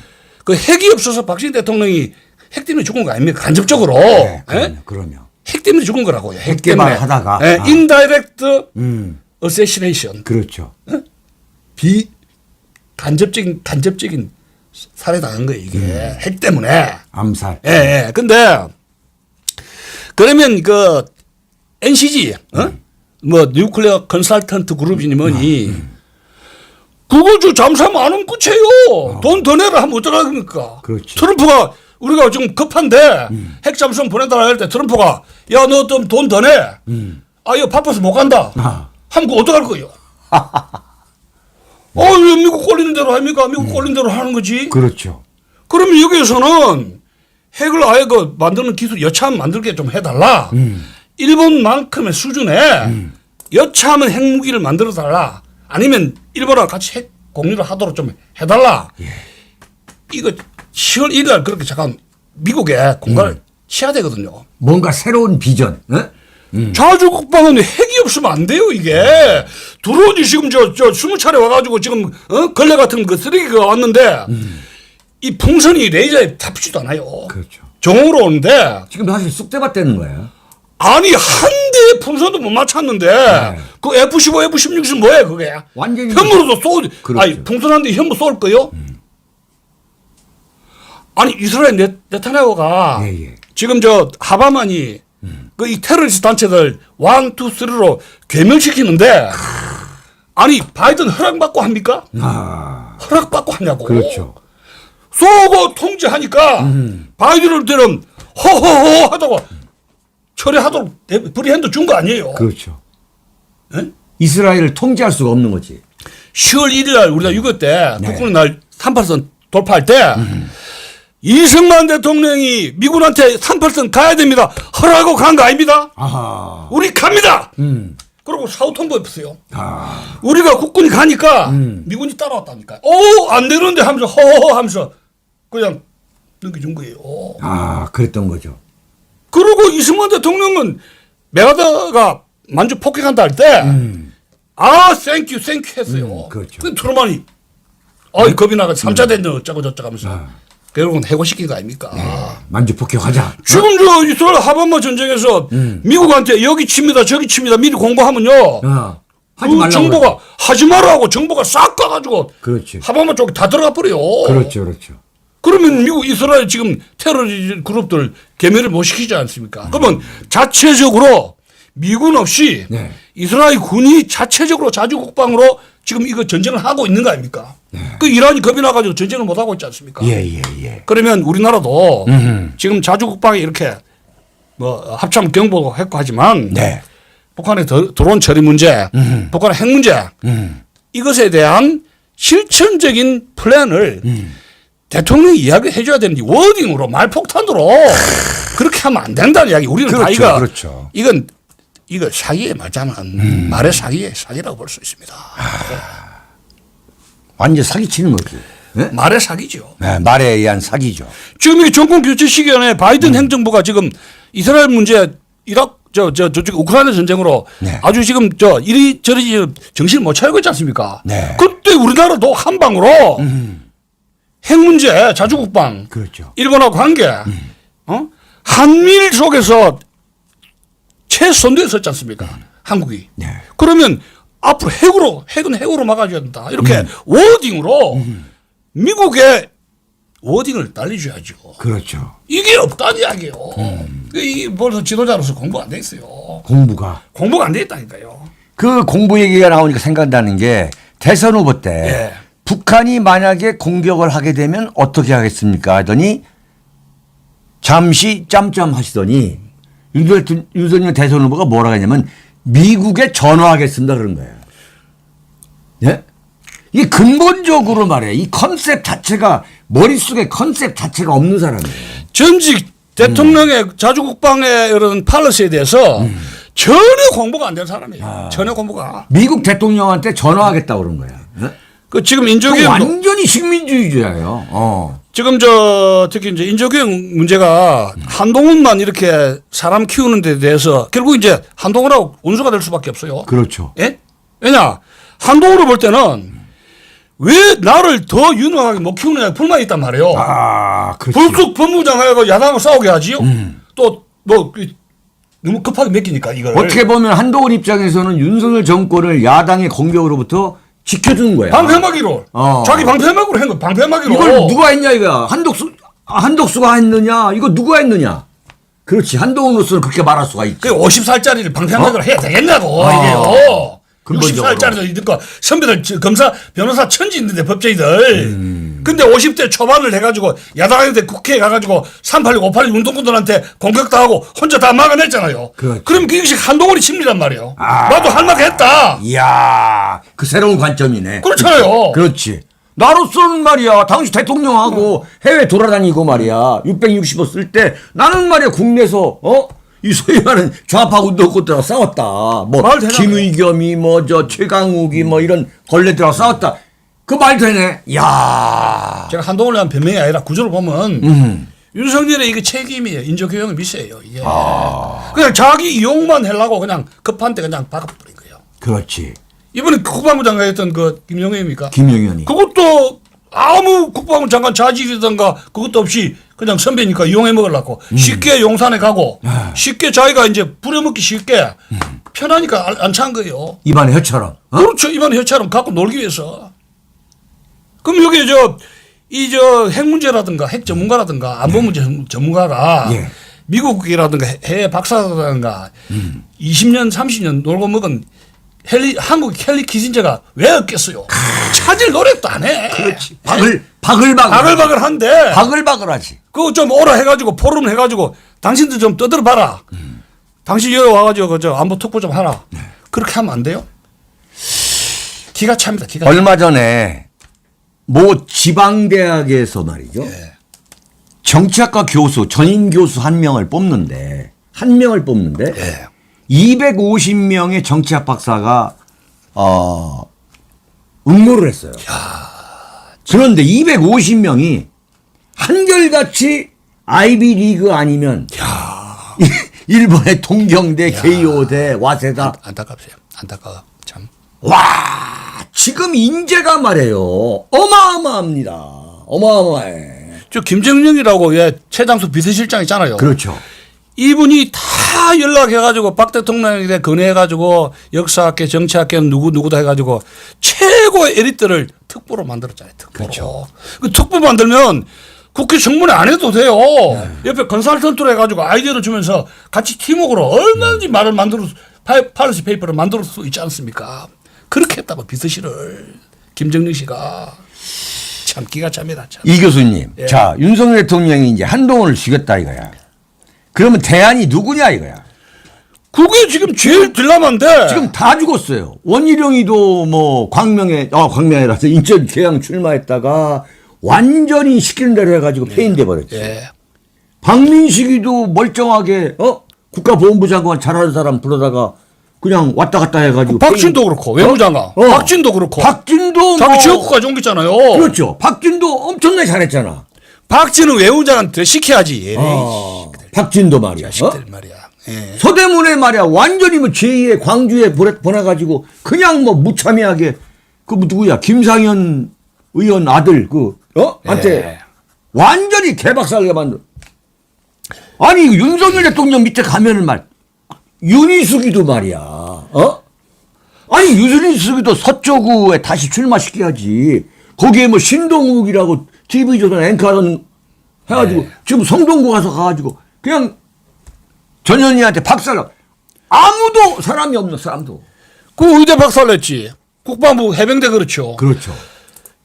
그 핵이 없어서 박정희 대통령이 핵 때문에 죽은 거 아닙니까? 간접적으로. 네, 예? 그럼요. 핵 때문에 죽은 거라고요. 핵 개발 때문에. 하다가. 예, 인다이렉트 음. 어세시네이션. 그렇죠. 간접적인 살해 당한 거예요, 이게. 핵 때문에. 암살. 예, 예. 근데 그러면 그 NCG, 뭐 뉴클리어 컨설턴트 그룹이니 뭐니 그거 저 잠수하면 안 오면 끝이에요. 돈 더 내라 하면 어떡합니까? 그렇지. 트럼프가 우리가 지금 급한데 핵 잠수함 보내달라 할 때 트럼프가 야, 너 좀 돈 더 내. 아, 이거 바빠서 못 간다. 하면 그거 어떡할 거예요? 왜 미국 꼴리는 대로 합니까? 미국 꼴리는 대로 하는 거지. 그렇죠. 그러면 여기에서는 핵을 아예 그 만드는 기술 여차하면 만들게 좀 해달라. 일본만큼의 수준에 여차하면 핵무기를 만들어 달라. 아니면 일본하고 같이 핵 공유를 하도록 좀 해달라. 이거 10월 1일 날 그렇게 잠깐 미국에 공간을 치야 되거든요. 뭔가 새로운 비전. 네? 자주국방은 핵이 없으면 안 돼요, 이게. 들어오지 지금 저 20차례 와가지고 지금, 걸레 같은 그 쓰레기가 왔는데, 이 풍선이 레이저에 잡히지도 않아요. 그렇죠. 정으로 오는데, 지금 사실 쑥대밭 되는 거예요. 아니, 한 대의 풍선도 못 맞췄는데, 그 F-15, F-16은 뭐예요, 그게? 완전히. 현무로도 쏘, 그렇죠. 아니, 풍선 한 대 현무 쏠 거요? 아니, 이스라엘 네타냐후가 예. 지금 저 하바만이 그 이 테러리스트 단체들 1, 2, 3로 괴멸시키는데 아니 바이든 허락받고 합니까? 허락받고 하냐고. 그렇죠. 쏘고 통제하니까 바이든을 때는 허허허 하다가 처리하도록 브리핸드 준 거 아니에요. 그렇죠. 네? 이스라엘을 통제할 수가 없는 거지. 10월 1일 날 우리가 6.25 때 국군의 날 38선 돌파할 때 이승만 대통령이 미군한테 38선 가야 됩니다. 허락하고 간 거 아닙니다. 아하. 우리 갑니다. 그리고 사후 통보했어요. 아. 우리가 국군이 가니까 미군이 따라왔다니까. 안 되는데 하면서 허허허 하면서 그냥 넘겨준 거예요. 그랬던 거죠. 그리고 이승만 대통령은 메가다가 만주 폭격한다 할 때 땡큐 했어요. 그렇죠. 근데 트루만이 겁이 나가 3차 대전 어쩌고 저쩌고 하면서 결국은 해고시킨 거 아닙니까? 만주 폭격하자. 지금 저 이스라엘 하반마 전쟁에서 미국한테 여기 칩니다 저기 칩니다 미리 공부하면요. 하지 말라고 정부가 하지 말라고 정부가 싹 가가지고 그렇지. 하바마 쪽에 다 들어가 버려. 그렇죠, 그렇죠. 그러면 미국, 이스라엘 지금 테러리즘 그룹들 개멸을 못 시키지 않습니까? 그러면 자체적으로 미군 없이 네. 이스라엘 군이 자체적으로 자주국방으로 지금 이거 전쟁을 하고 있는 거 아닙니까? 그 이란이 겁이 나가지고 전쟁을 못 하고 있지 않습니까? 예, 예, 예. 그러면 우리나라도 지금 자주국방에 이렇게 뭐 합참 경보도 했고 하지만 네. 북한의 드론 처리 문제, 북한의 핵 문제 이것에 대한 실천적인 플랜을 대통령이 이야기해 줘야 되는데 워딩으로 말폭탄으로 그렇게 하면 안 된다는 이야기. 우리는 다 그렇죠, 이거 그렇죠. 이거 사기에 말자면 말의 사기라고 볼 수 있습니다. 완전 사기치는 거지. 네? 말의 사기죠. 네, 말에 의한 사기죠. 지금 이 정권 교체 시기에 바이든 행정부가 지금 이스라엘 문제, 이라크 저쪽 우크라이나 전쟁으로 네. 아주 지금 이리저리 정신을 못 차리고 있지 않습니까? 네. 그때 우리나라도 한 방으로 핵 문제, 자주국방, 그렇죠. 일본하고 관계, 한미일 속에서 최선두에 섰지 않습니까? 한국이. 네. 그러면 앞으로 핵은 핵으로 막아줘야 된다. 이렇게 워딩으로 미국의 워딩을 날려줘야죠. 그렇죠. 이게 없다는 이야기예요. 이 벌써 지도자로서 공부 안 돼 있어요. 공부가 안 돼 있다니까요. 그 공부 얘기가 나오니까 생각나는 게 대선 후보 때 예. 북한이 만약에 공격을 하게 되면 어떻게 하겠습니까 하더니 잠시 짬짬 하시더니 윤석열 대선 후보가 뭐라고 했냐면 미국에 전화하겠습니다 그런 거예요. 예? 이게 근본적으로 말이에요. 이 컨셉 자체가 머릿속에 컨셉 자체가 없는 사람이에요. 전직 대통령의 자주국방의 이런 팔러시에 대해서 전혀 공부가 안 된 사람이에요. 전혀 공부가. 미국 대통령한테 전화하겠다고 그런 거야. 예? 그 지금 그 인조교육 완전히 식민주의자예요. 지금 특히 이제 인조교육 문제가 한동훈만 이렇게 사람 키우는 데 대해서 결국 이제 한동훈하고 운수가 될 수밖에 없어요. 그렇죠. 예? 왜냐? 한동훈을 볼 때는 왜 나를 더 유능하게 못 키우느냐 불만이 있단 말이에요. 그렇지. 불쑥 법무장하고 야당을 싸우게 하지요. 또 뭐 너무 급하게 맡기니까 이걸. 어떻게 보면 한동훈 입장에서는 윤석열 정권을 야당의 공격으로부터 지켜주는 거야. 방패막이로. 자기 방패막으로 한 거. 방패막이로. 이걸 누가 했냐 이거야. 한덕수가 했느냐. 이거 누가 했느냐. 그렇지. 한동훈으로서는 그렇게 말할 수가 있지. 그 50살짜리를 방패막이로 해야 되겠냐고 이게요. 근본적으로. 60살짜리도 이거 선배들 검사 변호사 천지 있는데 법제이들. 근데 50대 초반을 해가지고 야당한테 국회에 가가지고 386, 586 운동권들한테 공격당하고 혼자 다 막아냈잖아요. 그렇죠. 그럼 그것이 한동훈이 심리란 말이에요. 나도 할 만큼 했다. 이야, 그 새로운 관점이네. 그렇잖아요. 그렇지. 나로서는 말이야. 당시 대통령하고 해외 돌아다니고 말이야. 660호 쓸 때 나는 말이야 국내에서 이 소위 말하는 좌파 운동권들하고 싸웠다. 뭐 김의겸이 뭐 최강욱이 뭐 이런 걸레들하고 싸웠다. 그 말 되네. 야. 제가 한동훈에 대한 변명이 아니라 구조를 보면 윤석열의 이게 책임이에요. 인조교육을 미세요. 이게. 그냥 자기 이용만 하려고 그냥 급한 때 그냥 박아버린 거예요. 그렇지. 이번에 국방부 장관 했던 그 김영현입니까? 김영현이. 그것도 아무 국방부 장관 자질이든가 그것도 없이 그냥 선배니까 이용해 먹으려고 쉽게 용산에 가고 쉽게 자기가 이제 부려먹기 쉽게 편하니까 안 찬 거예요. 입안에 혀처럼. 그렇죠. 이번에 혀처럼 갖고 놀기 위해서. 그럼 여기 핵 문제라든가 핵 전문가라든가 안보 문제 전문가가 예. 미국이라든가 해외 박사라든가 20년 30년 놀고 먹은 한국 헨리 키신저가 왜 없겠어요? 찾을 노력도 안 해. 그렇지. 바글바글한데. 바글바글하지. 그거 좀 오라 해가지고 포럼 해가지고 당신들 좀 떠들어 봐라. 당신 여기 와가지고 그저 안보 특보 좀 하라. 그렇게 하면 안 돼요? 기가 찹니다. 기가 차. 얼마 전에 모 지방대학에서 말이죠. 예. 정치학과 교수, 전임 교수 한 명을 뽑는데 예. 250명의 정치학 박사가 응모를 했어요. 그런데 250명이 한결같이 아이비리그 아니면 일본의 동경대, 게이오대, 와세다. 안타깝어요. 안타까워. 참. 와, 지금 인재가 말이에요. 어마어마합니다. 어마어마해. 저 김정영이라고 최장수 비서실장 있잖아요. 그렇죠. 이분이 다 연락해가지고 박 대통령에게 건의해가지고 역사학회, 정치학회 누구다 해가지고 최고의 에리트를 특보로 만들었잖아요. 특보로. 그렇죠. 그 특보 만들면 국회 청문회 안 해도 돼요. 옆에 컨설턴트로 해가지고 아이디어를 주면서 같이 팀워크로 얼마든지 말을 파리시 페이퍼를 만들 수 있지 않습니까? 그렇게 했다고 비서실을 김정일 씨가 참 기가 찹니다. 참. 이 교수님, 예. 자 윤석열 대통령이 이제 한동훈을 죽였다 이거야. 그러면 대안이 누구냐 이거야. 그게 지금 제일 딜라마인데 지금 다 죽었어요. 원희룡이도 뭐 광명에라서 인천 계양 출마했다가 완전히 시키는 대로 해가지고 폐인돼 버렸지. 예. 박민식이도 멀쩡하게 국가보훈부 장관 잘하는 사람 불러다가 그냥 왔다 갔다 해가지고 박진도 그렇고 외무장관 박진도 그렇고 박진도 자기 뭐 지역구까지 옮겼잖아요. 그렇죠. 박진도 엄청나게 잘했잖아. 박진은 외무장한테 시켜야지. 박진도 말이야. 자식들 말이야. 예. 서대문에 말이야 완전히 뭐 제2의 광주에 보내가지고 그냥 뭐 무참하게 그 누구야 김상현 의원 아들 한테 예. 완전히 개박살게 만들. 아니 윤석열 대통령 밑에 가면은 윤희숙이도 말이야. 아니 윤희숙이도 서초구에 다시 출마시켜야지. 거기에 뭐 신동욱이라고 TV조선 앵커하던 해가지고 네. 지금 성동구 가가지고 그냥 전현희한테 박살. 아무도 사람이 없는 사람도. 그 의대 박살냈지. 국방부 해병대 그렇죠. 그렇죠.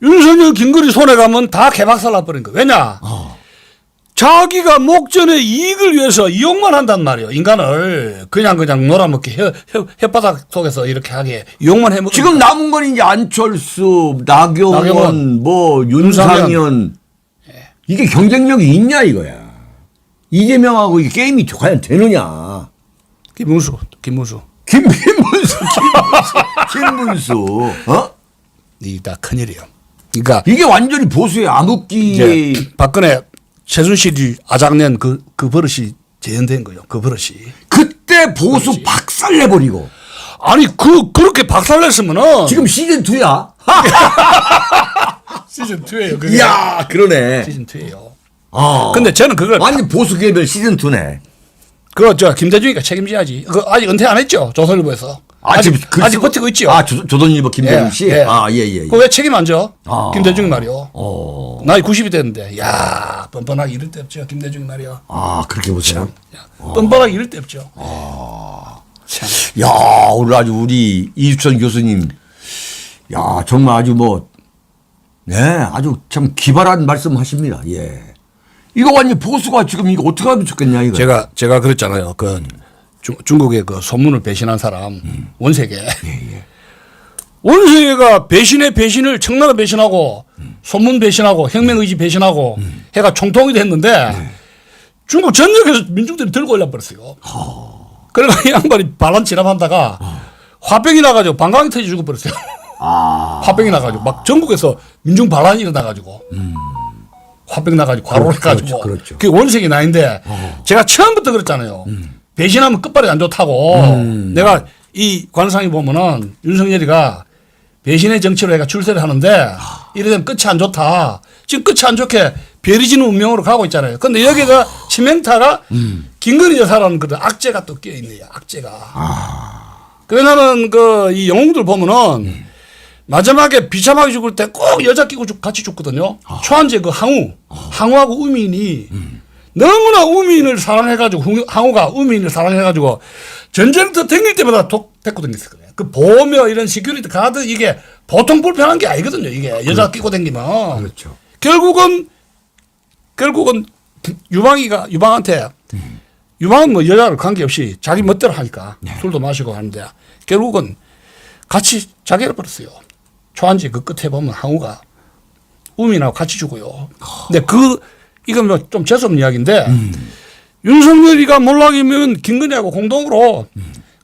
윤석열 김건희 손에 가면 다 개박살 나버린 거야. 왜냐? 자기가 목전의 이익을 위해서 이용만 한단 말이에요. 인간을 그냥 놀아먹게 혓바닥 속에서 이렇게 하게 이용만 해먹고. 지금 남은 건 이제 안철수, 나경원, 나경원, 뭐 윤상현. 이게 경쟁력이 있냐 이거야. 이재명하고 이 게임이 과연 되느냐. 김문수. 김문수. 이다 큰일이에요. 그러니까 이게 완전히 보수의 암흑기. 이제 박근혜 최순실이 아작낸 그 버릇이 재현된 거예요. 그 버릇이. 그때 보수 박살내버리고. 아니 그렇게 박살냈으면은 지금 시즌 2야. 시즌 2예요. 이야 그러네. 시즌 2예요. 어. 근데 저는 그걸 완전 보수 개별 시즌 2네. 그거 김대중이가 책임져야지. 그 아직 은퇴 안 했죠. 조선일보에서. 아직 버티고 있죠. 조선일보 김대중 씨. 예. 예. 그 왜 책임 안 져? 아. 김대중 말이요. 나이 90이 됐는데, 야 뻔뻔하게 이럴 때 없죠. 김대중 말이요. 그렇게 보세요. 뻔뻔하게 이럴 때 없죠. 참. 야, 오늘 아주 우리 이주천 교수님, 야, 정말 아주 아주 참 기발한 말씀 하십니다. 예. 이거 완전 보수가 지금 이거 어떻게 하면 좋겠냐, 이거. 제가 그랬잖아요. 중국의 그 소문을 배신한 사람, 원세계. 원세계가 배신을 청나라 배신하고, 소문 배신하고, 혁명의지 배신하고, 해가 총통이 됐는데, 중국 전역에서 민중들이 들고 올라버렸어요. 그러니까 이 양반이 반란 진압한다가 화병이 나가지고 방광이 터져 죽어버렸어요. 화병이 나가지고 막 전국에서 민중 반란이 일어나가지고 화병 나가지고 과로를 해가지고 그렇죠. 그게 원색이 나인데 제가 처음부터 그랬잖아요. 배신하면 끝발이 안 좋다고. 내가 이 관상이 보면은 윤석열이가 배신의 정치로 해가 출세를 하는데 이러면 끝이 안 좋다. 지금 끝이 안 좋게 베리지는 운명으로 가고 있잖아요. 근데 여기가 치명타가 김건희 여사라는 그 악재가 또 끼어있네요. 악재가. 그래 나는 이 영웅들 보면은 마지막에 비참하게 죽을 때 꼭 여자 끼고 같이 죽거든요. 초한제 항우하고 우민이 너무나 우민을 사랑해가지고 항우가 우민을 사랑해가지고 전쟁터 댕길 때마다 데리고 댕겼을 거예요. 그 보며 이런 시큐리티 가드 이게 보통 불편한 게 아니거든요. 이게 여자 끼고 댕기면. 그렇죠. 결국은 유방한테 유방은 뭐 여자를 관계없이 자기 멋대로 하니까 술도 마시고 하는데 결국은 같이 자기를 버렸어요. 초한지 그 끝에 보면 항우가 우민하고 같이 죽어요. 근데 이건 뭐 좀 재수없는 이야기인데 윤석열이가 몰락이면 김건희하고 공동으로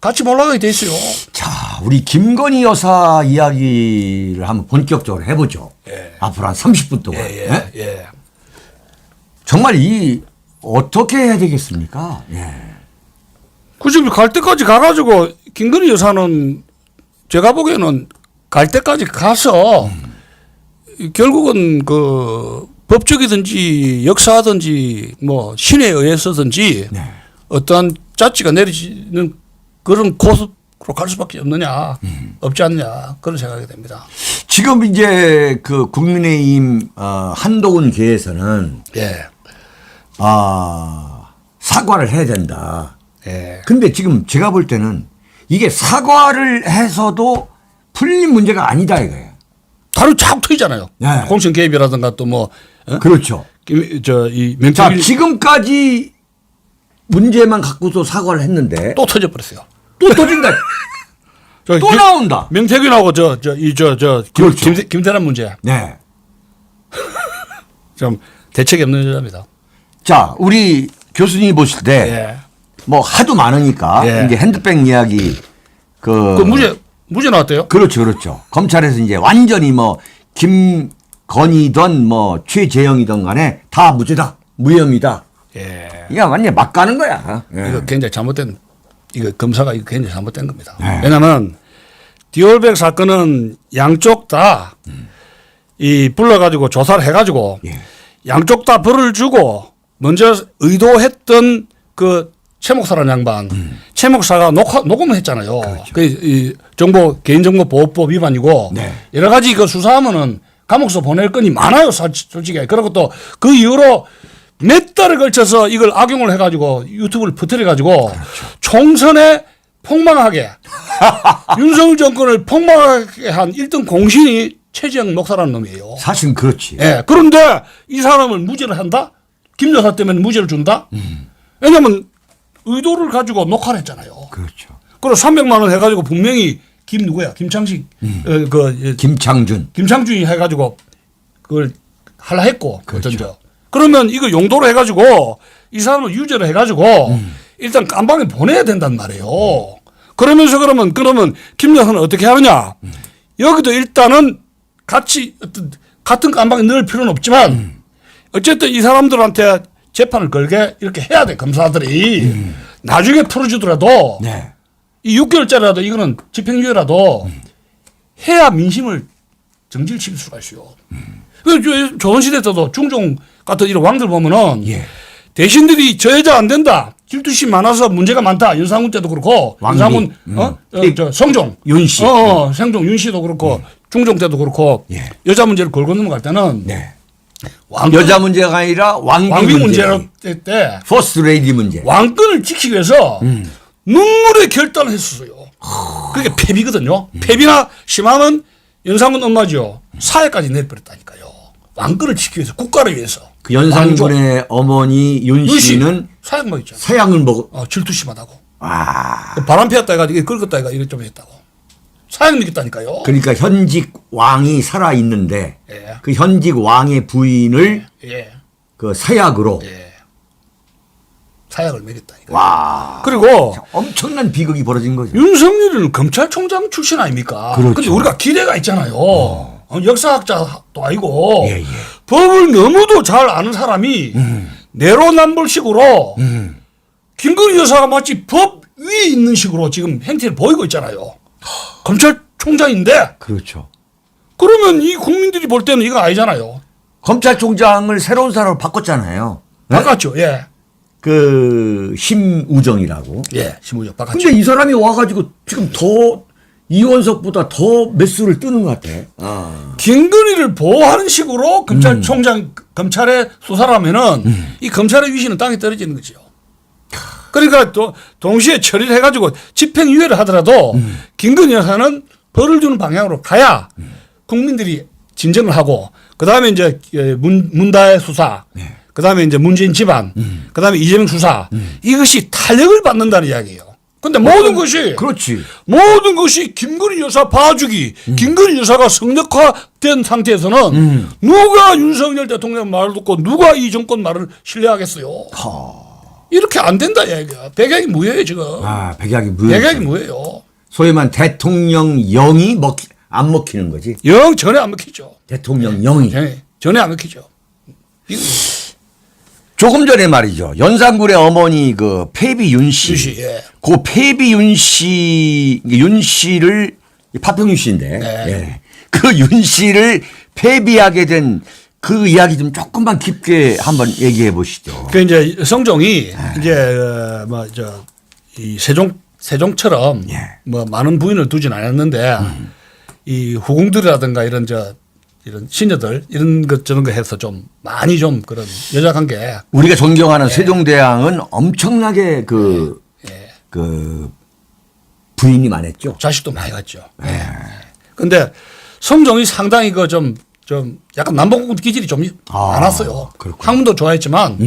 같이 몰락하게 돼 있어요. 자, 우리 김건희 여사 이야기를 한번 본격적으로 해보죠. 앞으로 한 30분 동안. 예. 정말 어떻게 해야 되겠습니까? 예. 그 지금 갈 때까지 가가지고 김건희 여사는 제가 보기에는 갈 때까지 가서 결국은 법적이든지 역사든지 뭐 신에 의해서든지 어떠한 자치가 내리지는 그런 코스로 갈 수밖에 없느냐, 없지 않느냐 그런 생각이 됩니다. 지금 이제 그 국민의힘 한동훈 계에서는 예. 사과를 해야 된다. 예. 근데 지금 제가 볼 때는 이게 사과를 해서도 풀린 문제가 아니다 이거예요. 다른 자꾸 트이잖아요. 네. 공천 개입이라든가 또 뭐 그렇죠. 이 자, 명태균 지금까지 문제만 갖고서 사과를 했는데 또 터져버렸어요. 또 터진다. 또 나온다. 명태균하고 그렇죠. 김대란 문제 네. 좀 대책이 없는 여자입니다. 자, 우리 교수님이 보실 때 뭐 예. 하도 많으니까 예. 이제 핸드백 이야기 그 무죄 나왔대요? 그렇죠, 그렇죠. 검찰에서 이제 완전히 뭐 김건희든 뭐 최재형이든 간에 다 무죄다, 무혐의다. 예. 이게 완전 막 가는 거야. 예. 이거 굉장히 잘못된 이거 검사가 이거 굉장히 잘못된 겁니다. 네. 왜냐하면 디올백 사건은 양쪽 다 이 불러가지고 조사를 해가지고 예. 양쪽 다 벌을 주고 먼저 의도했던 그 최 목사라는 양반 최 목사가 녹음을 했잖아요. 그렇죠. 이 개인정보보호법 위반이고 네. 여러 가지 그 수사하면은 감옥서 보낼 건이 많아요. 솔직히. 그리고 또 그 이후로 몇 달에 걸쳐서 이걸 악용을 해가지고 유튜브를 퍼뜨려가지고 그렇죠. 총선에 폭망하게 윤석열 정권을 폭망하게 한 1등 공신이 최재형 목사라는 놈이에요. 사실은 그렇지. 예. 그런데 이 사람을 무죄를 한다? 김 여사 때문에 무죄를 준다? 왜냐면 의도를 가지고 녹화를 했잖아요. 그렇죠. 그리고 300만 원 해가지고 분명히 누구야? 김창식, 김창준. 김창준이 해가지고 그걸 하려 했고. 그렇죠. 어쩐죠. 그러면 이거 용도로 해가지고 이 사람을 유죄로 해가지고 일단 깜방에 보내야 된단 말이에요. 그러면서 그러면 김 여사는 어떻게 하느냐? 여기도 일단은 같은 깜방에 넣을 필요는 없지만 어쨌든 이 사람들한테 재판을 걸게 이렇게 해야 돼. 검사들이. 나중에 풀어주더라도 네. 이 6개월짜리라도 이거는 집행유예라도 해야 민심을 정지시킬 수가 있어요. 그 조선시대 때도 중종 같은 이런 왕들 보면은 예. 대신들이 저 여자 안 된다. 질투심 많아서 문제가 많다. 윤상훈 때도 그렇고 윤상훈 성종 윤씨. 성종 윤씨도 그렇고 중종 때도 그렇고 예. 여자 문제를 걸고 넘어갈 때는 네. 왕권, 여자 문제가 아니라 왕비 문제로 때 퍼스트 레이디 문제. 왕권을 지키기 위해서 눈물의 결단을 했었어요. 그게 폐비거든요. 폐비나 심하면 연상군 엄마죠. 사회까지 내버렸다니까요. 왕권을 지키기 위해서, 국가를 위해서. 그 연상군의 어머니 윤 씨는 사약 먹었잖아요. 서양을 먹어. 질투 심하다고. 와. 바람 피웠다 해가지고 긁었다 해가 이것 좀 했다고. 사약 먹였다니까요. 그러니까 현직 왕이 살아 있는데 예. 그 현직 왕의 부인을 예. 그 서약으로. 예. 사약을 먹였다니까. 와. 그리고 엄청난 비극이 벌어진 거죠. 윤석열은 검찰총장 출신 아닙니까? 그렇죠. 근데 우리가 기대가 있잖아요. 역사학자도 아니고 예, 예. 법을 너무도 잘 아는 사람이 내로남불식으로 김건희 여사가 마치 법 위에 있는 식으로 지금 행태를 보이고 있잖아요. 검찰총장인데 그렇죠. 그러면 이 국민들이 볼 때는 이거 아니잖아요. 검찰총장을 새로운 사람으로 바꿨잖아요. 네? 바꿨죠. 예. 그 심우정이라고. 예. 심우정 바꿨죠. 근데 이 사람이 와가지고 지금 더 이원석보다 더 매수를 뜨는 것 같아. 김건희를 보호하는 식으로 검찰총장 검찰의 수사를 하면은 이 검찰의 위신은 땅에 떨어지는 거죠. 그러니까 또 동시에 처리를 해가지고 집행유예를 하더라도 김건희 여사는 벌을 주는 방향으로 가야 국민들이 진정을 하고 그 다음에 이제 문다의 수사, 그 다음에 이제 문재인 집안, 그 다음에 이재명 수사 이것이 탄력을 받는다는 이야기예요. 근데 모든 것이 그렇지. 모든 것이 김건희 여사 봐주기, 김건희 여사가 성역화된 상태에서는 누가 윤석열 대통령 말을 듣고 누가 이 정권 말을 신뢰하겠어요. 이렇게 안 된다 이야기야. 백약이 무효예요 지금. 백약이 무효. 백약이 무효예요. 소위 말 대통령 영이 안 먹히는 거지. 영 전에 안 먹히죠. 대통령 영이. 전에 안 먹히죠. 조금 전에 말이죠. 연산군의 어머니 그 폐비 윤 씨. 예. 그 폐비 윤 씨를 파평윤 씨인데. 네. 예. 그 윤 씨를 폐비하게 된 그 이야기 좀 조금만 깊게 한번 얘기해 보시죠. 그 이제 성종이 이제 뭐저이 세종처럼 예. 뭐 많은 부인을 두진 않았는데 이 후궁들이라든가 이런 이런 시녀들 이런 것 저런 거 해서 좀 많이 좀 그런 여자 관계 우리가 존경하는 세종대왕은 엄청나게 그 부인이 많았죠. 자식도 많이 갔죠. 근데 성종이 상당히 그 좀 약간 남봉 기질이 좀 많았어요. 그렇구나. 학문도 좋아했지만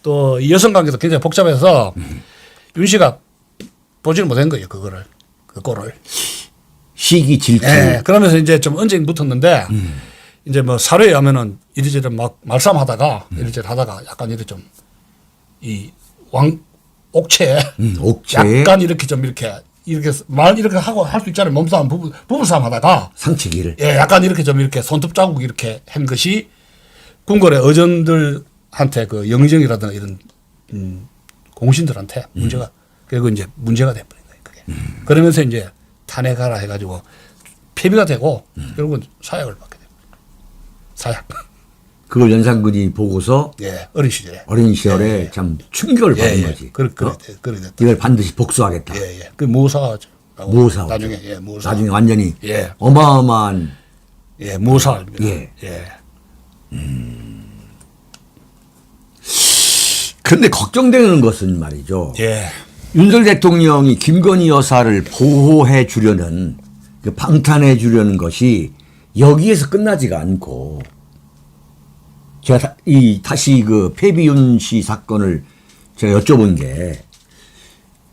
또 이 여성 관계도 굉장히 복잡해서 윤 씨가 보지를 못한 거예요. 그거를 그 꼴을. 시기 질투. 예. 그러면서 이제 좀 언쟁 붙었는데 이제 뭐 사료에 하면은 이리저리 막 말싸움하다가 이리저리 하다가 약간 이렇게 좀 이 옥체에 옥체에 약간 이렇게 좀 이렇게 말 이렇게 하고 할 수 있잖아요. 몸싸움 부부싸움 하다가 상치기를. 예, 약간 이렇게 좀 이렇게 손톱 자국 이렇게 한 것이 궁궐의 어전들한테 그 영의정이라든가 이런 공신들한테 문제가 그리고 이제 문제가 돼버린 거예요. 그게. 그러면서 이제 탄핵하라 해가지고 폐비가 되고 결국은 사약을 받게 됩니다. 사약. 그걸 연산군이 보고서 예, 어린 시절에. 어린 시절에 참 충격을 받은 거지. 그래 됐다. 이걸 반드시 복수하겠다. 예, 예. 그 모사죠. 모사. 나중에 예, 모사. 나중에 완전히 예. 어마어마한 예, 모사입니다. 예. 예. 그런데 걱정되는 것은 말이죠. 예. 윤석열 대통령이 김건희 여사를 보호해 주려는 그 방탄해 주려는 것이 여기에서 끝나지가 않고 제가 다시 그 패비윤 씨 사건을 제가 여쭤본 게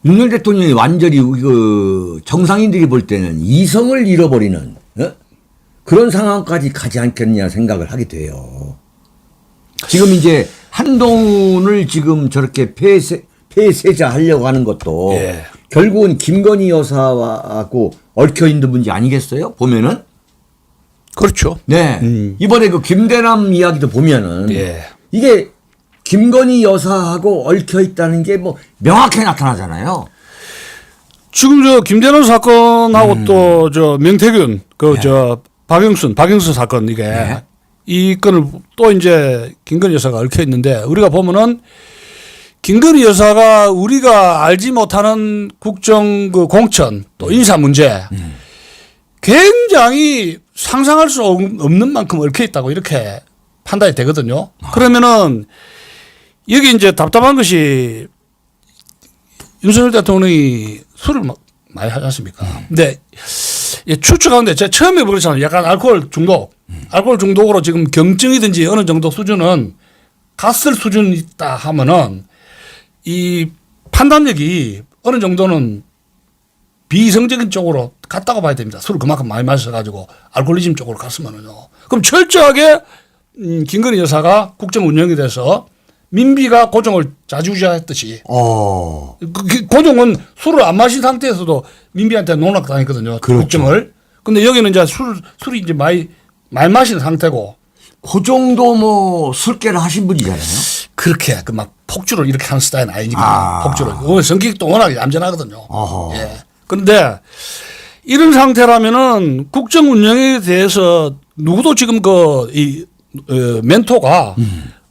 윤석열 대통령이 완전히 그 정상인들이 볼 때는 이성을 잃어버리는 그런 상황까지 가지 않겠냐 생각을 하게 돼요. 지금 이제 한동훈을 지금 저렇게 폐쇄자 하려고 하는 것도 예. 결국은 김건희 여사하고 얽혀 있는 문제 아니겠어요? 보면은. 그렇죠. 네. 이번에 그 김대남 이야기도 보면은 예. 이게 김건희 여사하고 얽혀 있다는 게 뭐 명확하게 나타나잖아요. 지금 저 김대남 사건하고 또 저 명태균 박영순 사건 이게 네. 이 건을 또 이제 김건희 여사가 얽혀 있는데 우리가 보면은 김건희 여사가 우리가 알지 못하는 국정 그 공천 또 인사 문제 굉장히 상상할 수 없는 만큼 얽혀 있다고 이렇게 판단이 되거든요. 그러면은 여기 이제 답답한 것이 윤석열 대통령이 술을 많이 하지 않습니까? 근데 추측하는데 제가 처음에 그랬잖아요. 약간 알코올 중독으로 지금 경증이든지 어느 정도 수준은 갔을 수준이 있다 하면은 이 판단력이 어느 정도는 비이성적인 쪽으로 갔다고 봐야 됩니다. 술을 그만큼 많이 마셔가지고 알코올리즘 쪽으로 갔으면은요. 그럼 철저하게 김건희 여사가 국정 운영에 대해서 민비가 고종을 좌지우지했듯이 고종은 술을 안 마신 상태에서도 민비한테 농락당했거든요. 그렇죠. 국정을. 근데 여기는 이제 술이 이제 많이 마신 상태고. 그 정도 뭐 술깨를 하신 분이잖아요. 그렇게 그 막 폭주를 이렇게 하는 스타일은 아니니까 폭주를. 성격도 워낙 얌전하거든요. 어허. 예. 그런데 이런 상태라면은 국정 운영에 대해서 누구도 지금 멘토가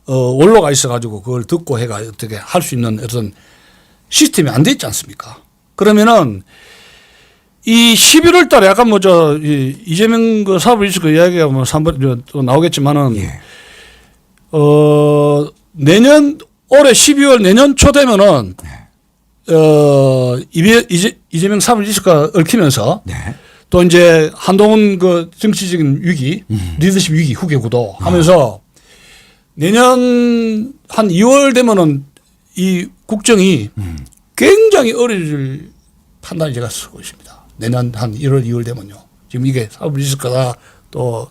원로가 있어가지고 그걸 듣고 해가 어떻게 할 수 있는 어떤 시스템이 안 돼 있지 않습니까? 그러면은 이 11월 달에 약간 이재명 그 사법 리스크 이야기가 뭐 3번 또 나오겠지만은 예. 올해 12월 내년 초 되면은 이재명 사법 리스크가 얽히면서 네. 또 이제 한동훈 그 정치적인 위기, 리더십 위기 후계 구도 하면서 내년 한 2월 되면은 이 국정이 굉장히 어려질 판단이 제가 쓰고 있습니다. 내년 한 1월, 2월 되면요. 지금 이게 사법 리스크가 또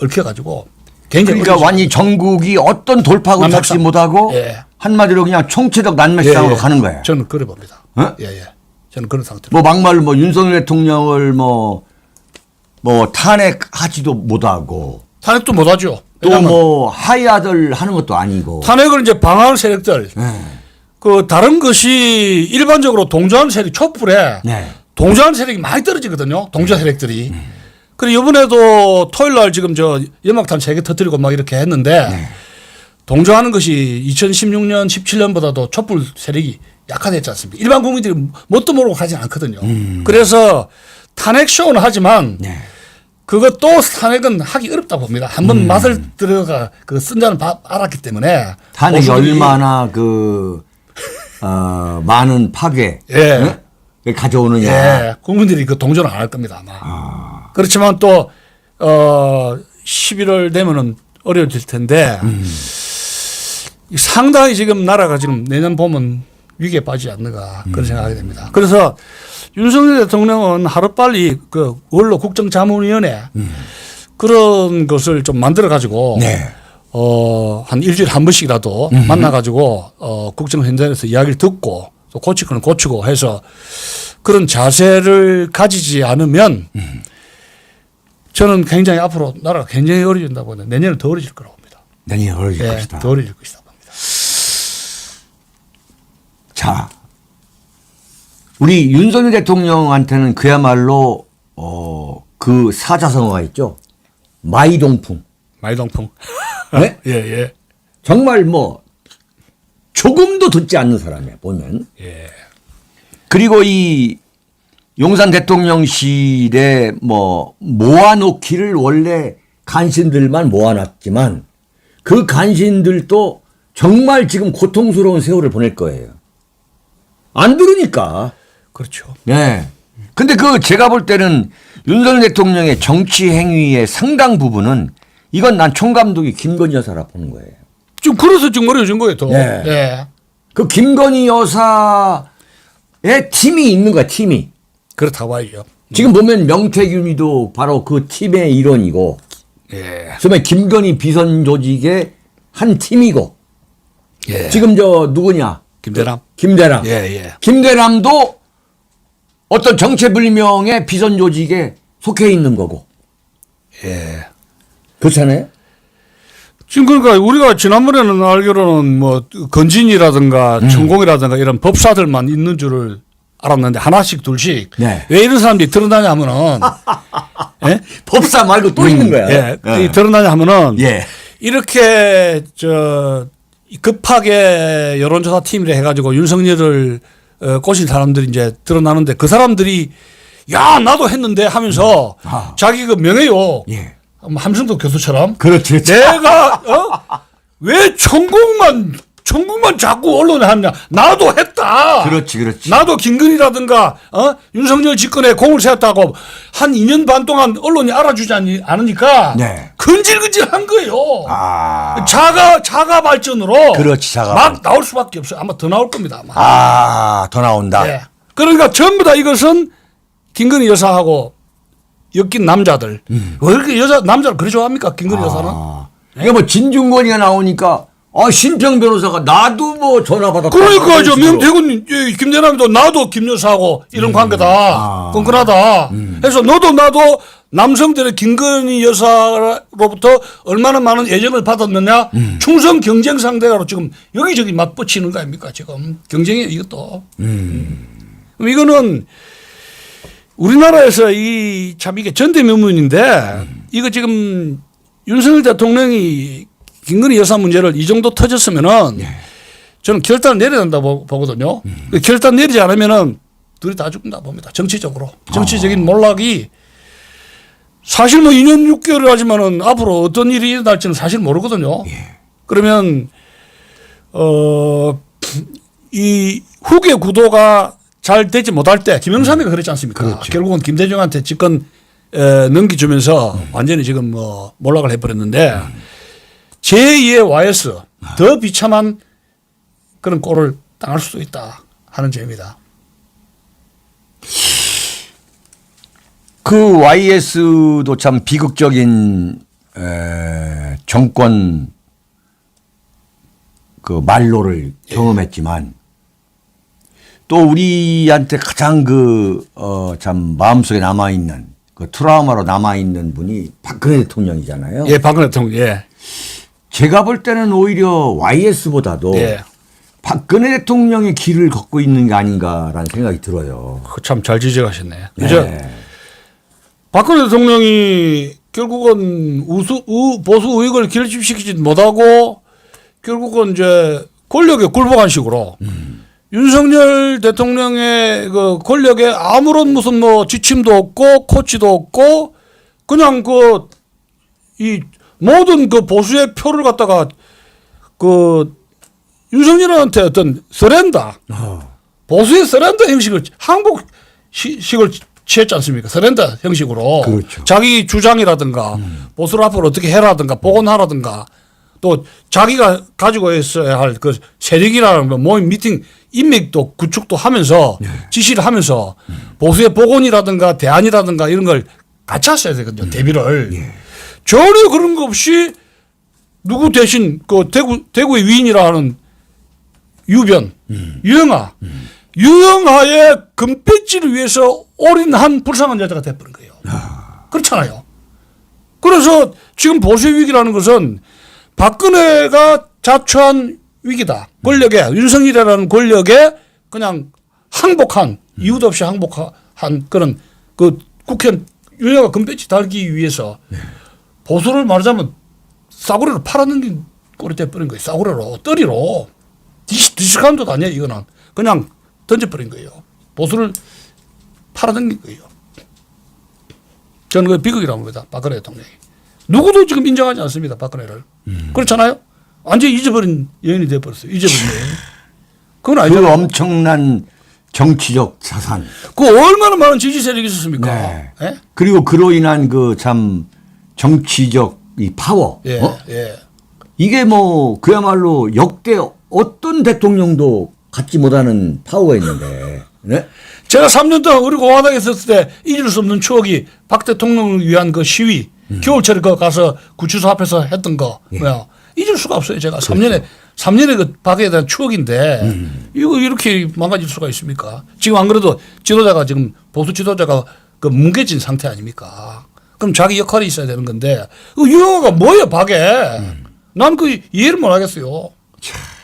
얽혀가지고 굉장히 그러니까 완전히 전국이 어떤 돌파구 잡지 못하고 예. 한마디로 그냥 총체적 난매상으로 가는 거예요. 저는 그래 봅니다. 어? 예. 저는 그런 상태로. 뭐 막말로 뭐 윤석열 대통령을 뭐 탄핵하지도 못하고 탄핵도 못하죠. 또 뭐 하야들 하는 것도 아니고. 탄핵을 이제 방어하는 세력들. 네. 그 다른 것이 일반적으로 동조하는 세력 촛불에 네. 동조하는 세력이 많이 떨어지거든요. 동조 세력들이. 그리고 이번에도 토요일 날 지금 저 연막탄 3개 터뜨리고 막 이렇게 했는데 네. 동조하는 것이 2016년, 17년보다도 촛불 세력이 약화됐지 않습니까? 일반 국민들이 뭣도 모르고 하지 않거든요. 그래서 탄핵 쇼는 하지만 네. 그것도 탄핵은 하기 어렵다 봅니다. 한번 맛을 들어가 그 쓴자는 알았기 때문에 탄핵이 보수들이 얼마나 많은 파괴 예. 를 가져오느냐. 예, 국민들이 그 동조는 안 할 겁니다 아마. 그렇지만 또 11월 되면은 어려워질 텐데 상당히 지금 나라가 지금 내년 보면 위기에 빠지지 않는가 그런 생각하게 됩니다. 그래서 윤석열 대통령은 하루빨리 그 원로 국정자문위원회 그런 것을 좀 만들어 가지고 네. 한 일주일에 한 번씩이라도 만나 가지고 국정 현장에서 이야기를 듣고 또 고칠 거는 고치고 해서 그런 자세를 가지지 않으면 저는 굉장히 앞으로 나라가 굉장히 어려진다고 하는데 내년은 더 어려질 거라고 봅니다. 내년에 어려질 예, 것이다. 더 어려질 것이다 봅니다. 자, 우리 윤석열 대통령한테는 그야말로 그 사자성어가 있죠. 마이동풍. 마이동풍. 네? 예, 예. 정말 뭐 조금도 듣지 않는 사람이야 보면. 예. 그리고 이 용산 대통령실에 뭐 모아놓기를 원래 간신들만 모아놨지만 그 간신들도 정말 지금 고통스러운 세월을 보낼 거예요. 안 들으니까. 그렇죠. 네. 근데 그 제가 볼 때는 윤석열 대통령의 정치 행위의 상당 부분은 이건 난 총감독이 김건희 여사라 보는 거예요. 지금 그래서 지금 어려워진 거예요, 더. 네. 예. 그 김건희 여사의 팀이 있는 거야, 팀이. 그렇다고 봐야죠. 지금 보면 명태균이도 바로 그 팀의 일원이고, 예. 그다음에 김건희 비선 조직의 한 팀이고, 예. 지금 저 누구냐? 김대남. 김대남. 예, 예. 김대남도 어떤 정체불명의 비선 조직에 속해 있는 거고. 예. 그렇잖아요? 지금 그러니까 우리가 지난번에는 알기로는 뭐 건진이라든가 천공이라든가 이런 법사들만 있는 줄을 알았는데 하나씩 둘씩 네. 왜 이런 사람들이 드러나냐 하면은 예? 법사 말고 또 있는 거야. 예. 네. 이 드러나냐 하면은 예. 이렇게 급하게 여론조사 팀이라 해가지고 윤석열을 꼬신 사람들이 이제 드러나는데 그 사람들이 야 나도 했는데 하면서 자기 그 명예욕 예. 함승도 교수처럼 그렇지. 내가 왜 천국만 자꾸 언론에 하느냐 나도 했다. 그렇지, 그렇지. 나도 김건희라든가 윤석열 집권에 공을 세웠다고 한 2년 반 동안 언론이 알아주지 않으니까 네. 근질근질한 거예요. 아. 자가 발전으로 그렇지, 자가 막 발전. 나올 수밖에 없어요. 아마 더 나올 겁니다. 아마. 아, 더 나온다. 예. 그러니까 전부 다 이것은 김건희 여사하고 엮인 남자들. 왜 이렇게 남자를 그리 좋아합니까? 김건희 여사는? 그러니까 뭐 진중권이가 나오니까 신평 변호사가 나도 뭐 전화 받았다. 그러니까 저 명태균 김대남도 나도 김 여사하고 이런 관계다. 끈끈하다. 해서 너도 나도 남성들의 김건희 여사로부터 얼마나 많은 애정을 받았느냐. 충성 경쟁 상대로 지금 여기저기 맞붙이는 거 아닙니까? 지금 경쟁이에요 이것도. 그럼 이거는 우리나라에서 참 이게 전대면문인데 이거 지금 윤석열 대통령이 김건희 여사 문제를 이 정도 터졌으면은 저는 결단을 내려야 된다고 보거든요. 결단 내리지 않으면은 둘이 다 죽는다 봅니다. 정치적으로. 정치적인 몰락이 사실 뭐 2년 6개월을 하지만은 앞으로 어떤 일이 일어날지는 사실 모르거든요. 그러면 이 후계 구도가 잘 되지 못할 때 김영삼이가 그랬지 않습니까? 그렇죠. 결국은 김대중한테 집권 넘기주면서 완전히 지금 뭐 몰락을 해버렸는데 제2의 YS 더 비참한 그런 꼴을 당할 수도 있다 하는 점입니다. 그 YS도 참 비극적인 정권 그 말로를 경험했지만 또 우리한테 가장 참 마음속에 남아있는 그 트라우마로 남아있는 분이 박근혜 대통령이잖아요. 예, 박근혜 대통령. 예. 제가 볼 때는 오히려 YS보다도 예. 박근혜 대통령의 길을 걷고 있는 게 아닌가라는 생각이 들어요. 참 잘 지적하셨네. 그죠? 네. 박근혜 대통령이 결국은 보수 우익을 결집시키지 못하고 결국은 이제 권력에 굴복한 식으로 윤석열 대통령의 그 권력에 아무런 무슨 뭐 지침도 없고 코치도 없고 그냥 그 이 모든 그 보수의 표를 갖다가 그 윤석열한테 어떤 서렌더 보수의 서렌더 형식을 항복식을 취했지 않습니까? 서렌더 형식으로. 그렇죠. 자기 주장이라든가 보수를 앞으로 어떻게 해라든가 복원하라든가 또 자기가 가지고 있어야 할 그 세력이라는 거 모임 미팅 인맥도 구축도 하면서 지시를 하면서 보수의 복원이라든가 대안이라든가 이런 걸 같이 하셔야 되거든요. 대비를. 전혀 그런 거 없이 누구 대신 그 대구의 위인이라 하는 유변, 유영아. 유영아의 금배지를 위해서 올인한 불쌍한 여자가 돼버린 거예요. 그렇잖아요. 그래서 지금 보수의 위기라는 것은 박근혜가 자초한 위기다. 권력에, 윤석열이라는 권력에 그냥 항복한, 이유도 없이 항복한 그런 그 국회의원 유영아 금배지 달기 위해서 보수를 말하자면 싸구려로 팔아넘긴 꼴이 돼버린 거예요. 싸구려로, 떠리로. 디스카운트도 아니에요, 이거는. 그냥 던져버린 거예요. 보수를 팔아넘긴 거예요. 저는 그 비극이라고 봅니다. 박근혜 대통령이. 누구도 지금 인정하지 않습니다. 박근혜를. 그렇잖아요. 완전히 잊어버린 여인이 돼버렸어요. 잊어버린 여인. 그건 그 아니죠. 엄청난 정치적 자산. 그 얼마나 많은 지지 세력이 있었습니까? 네. 예? 그리고 그로 인한 그 참 정치적 이 파워. 예, 어? 예. 이게 뭐 그야말로 역대 어떤 대통령도 갖지 못하는 파워가 있는데. 네? 제가 3년 동안 우리 공화당에 있었을 때 잊을 수 없는 추억이 박 대통령을 위한 그 시위, 겨울철에 그 가서 구치소 앞에서 했던 거, 뭐야. 잊을 수가 없어요. 제가 3년에 그 박에 대한 추억인데, 이거 이렇게 망가질 수가 있습니까? 지금 안 그래도 지도자가 지금 보수 지도자가 그 뭉개진 상태 아닙니까? 그럼 자기 역할이 있어야 되는 건데, 그 유영아가 뭐예요, 박에? 난 그 이해를 못 하겠어요.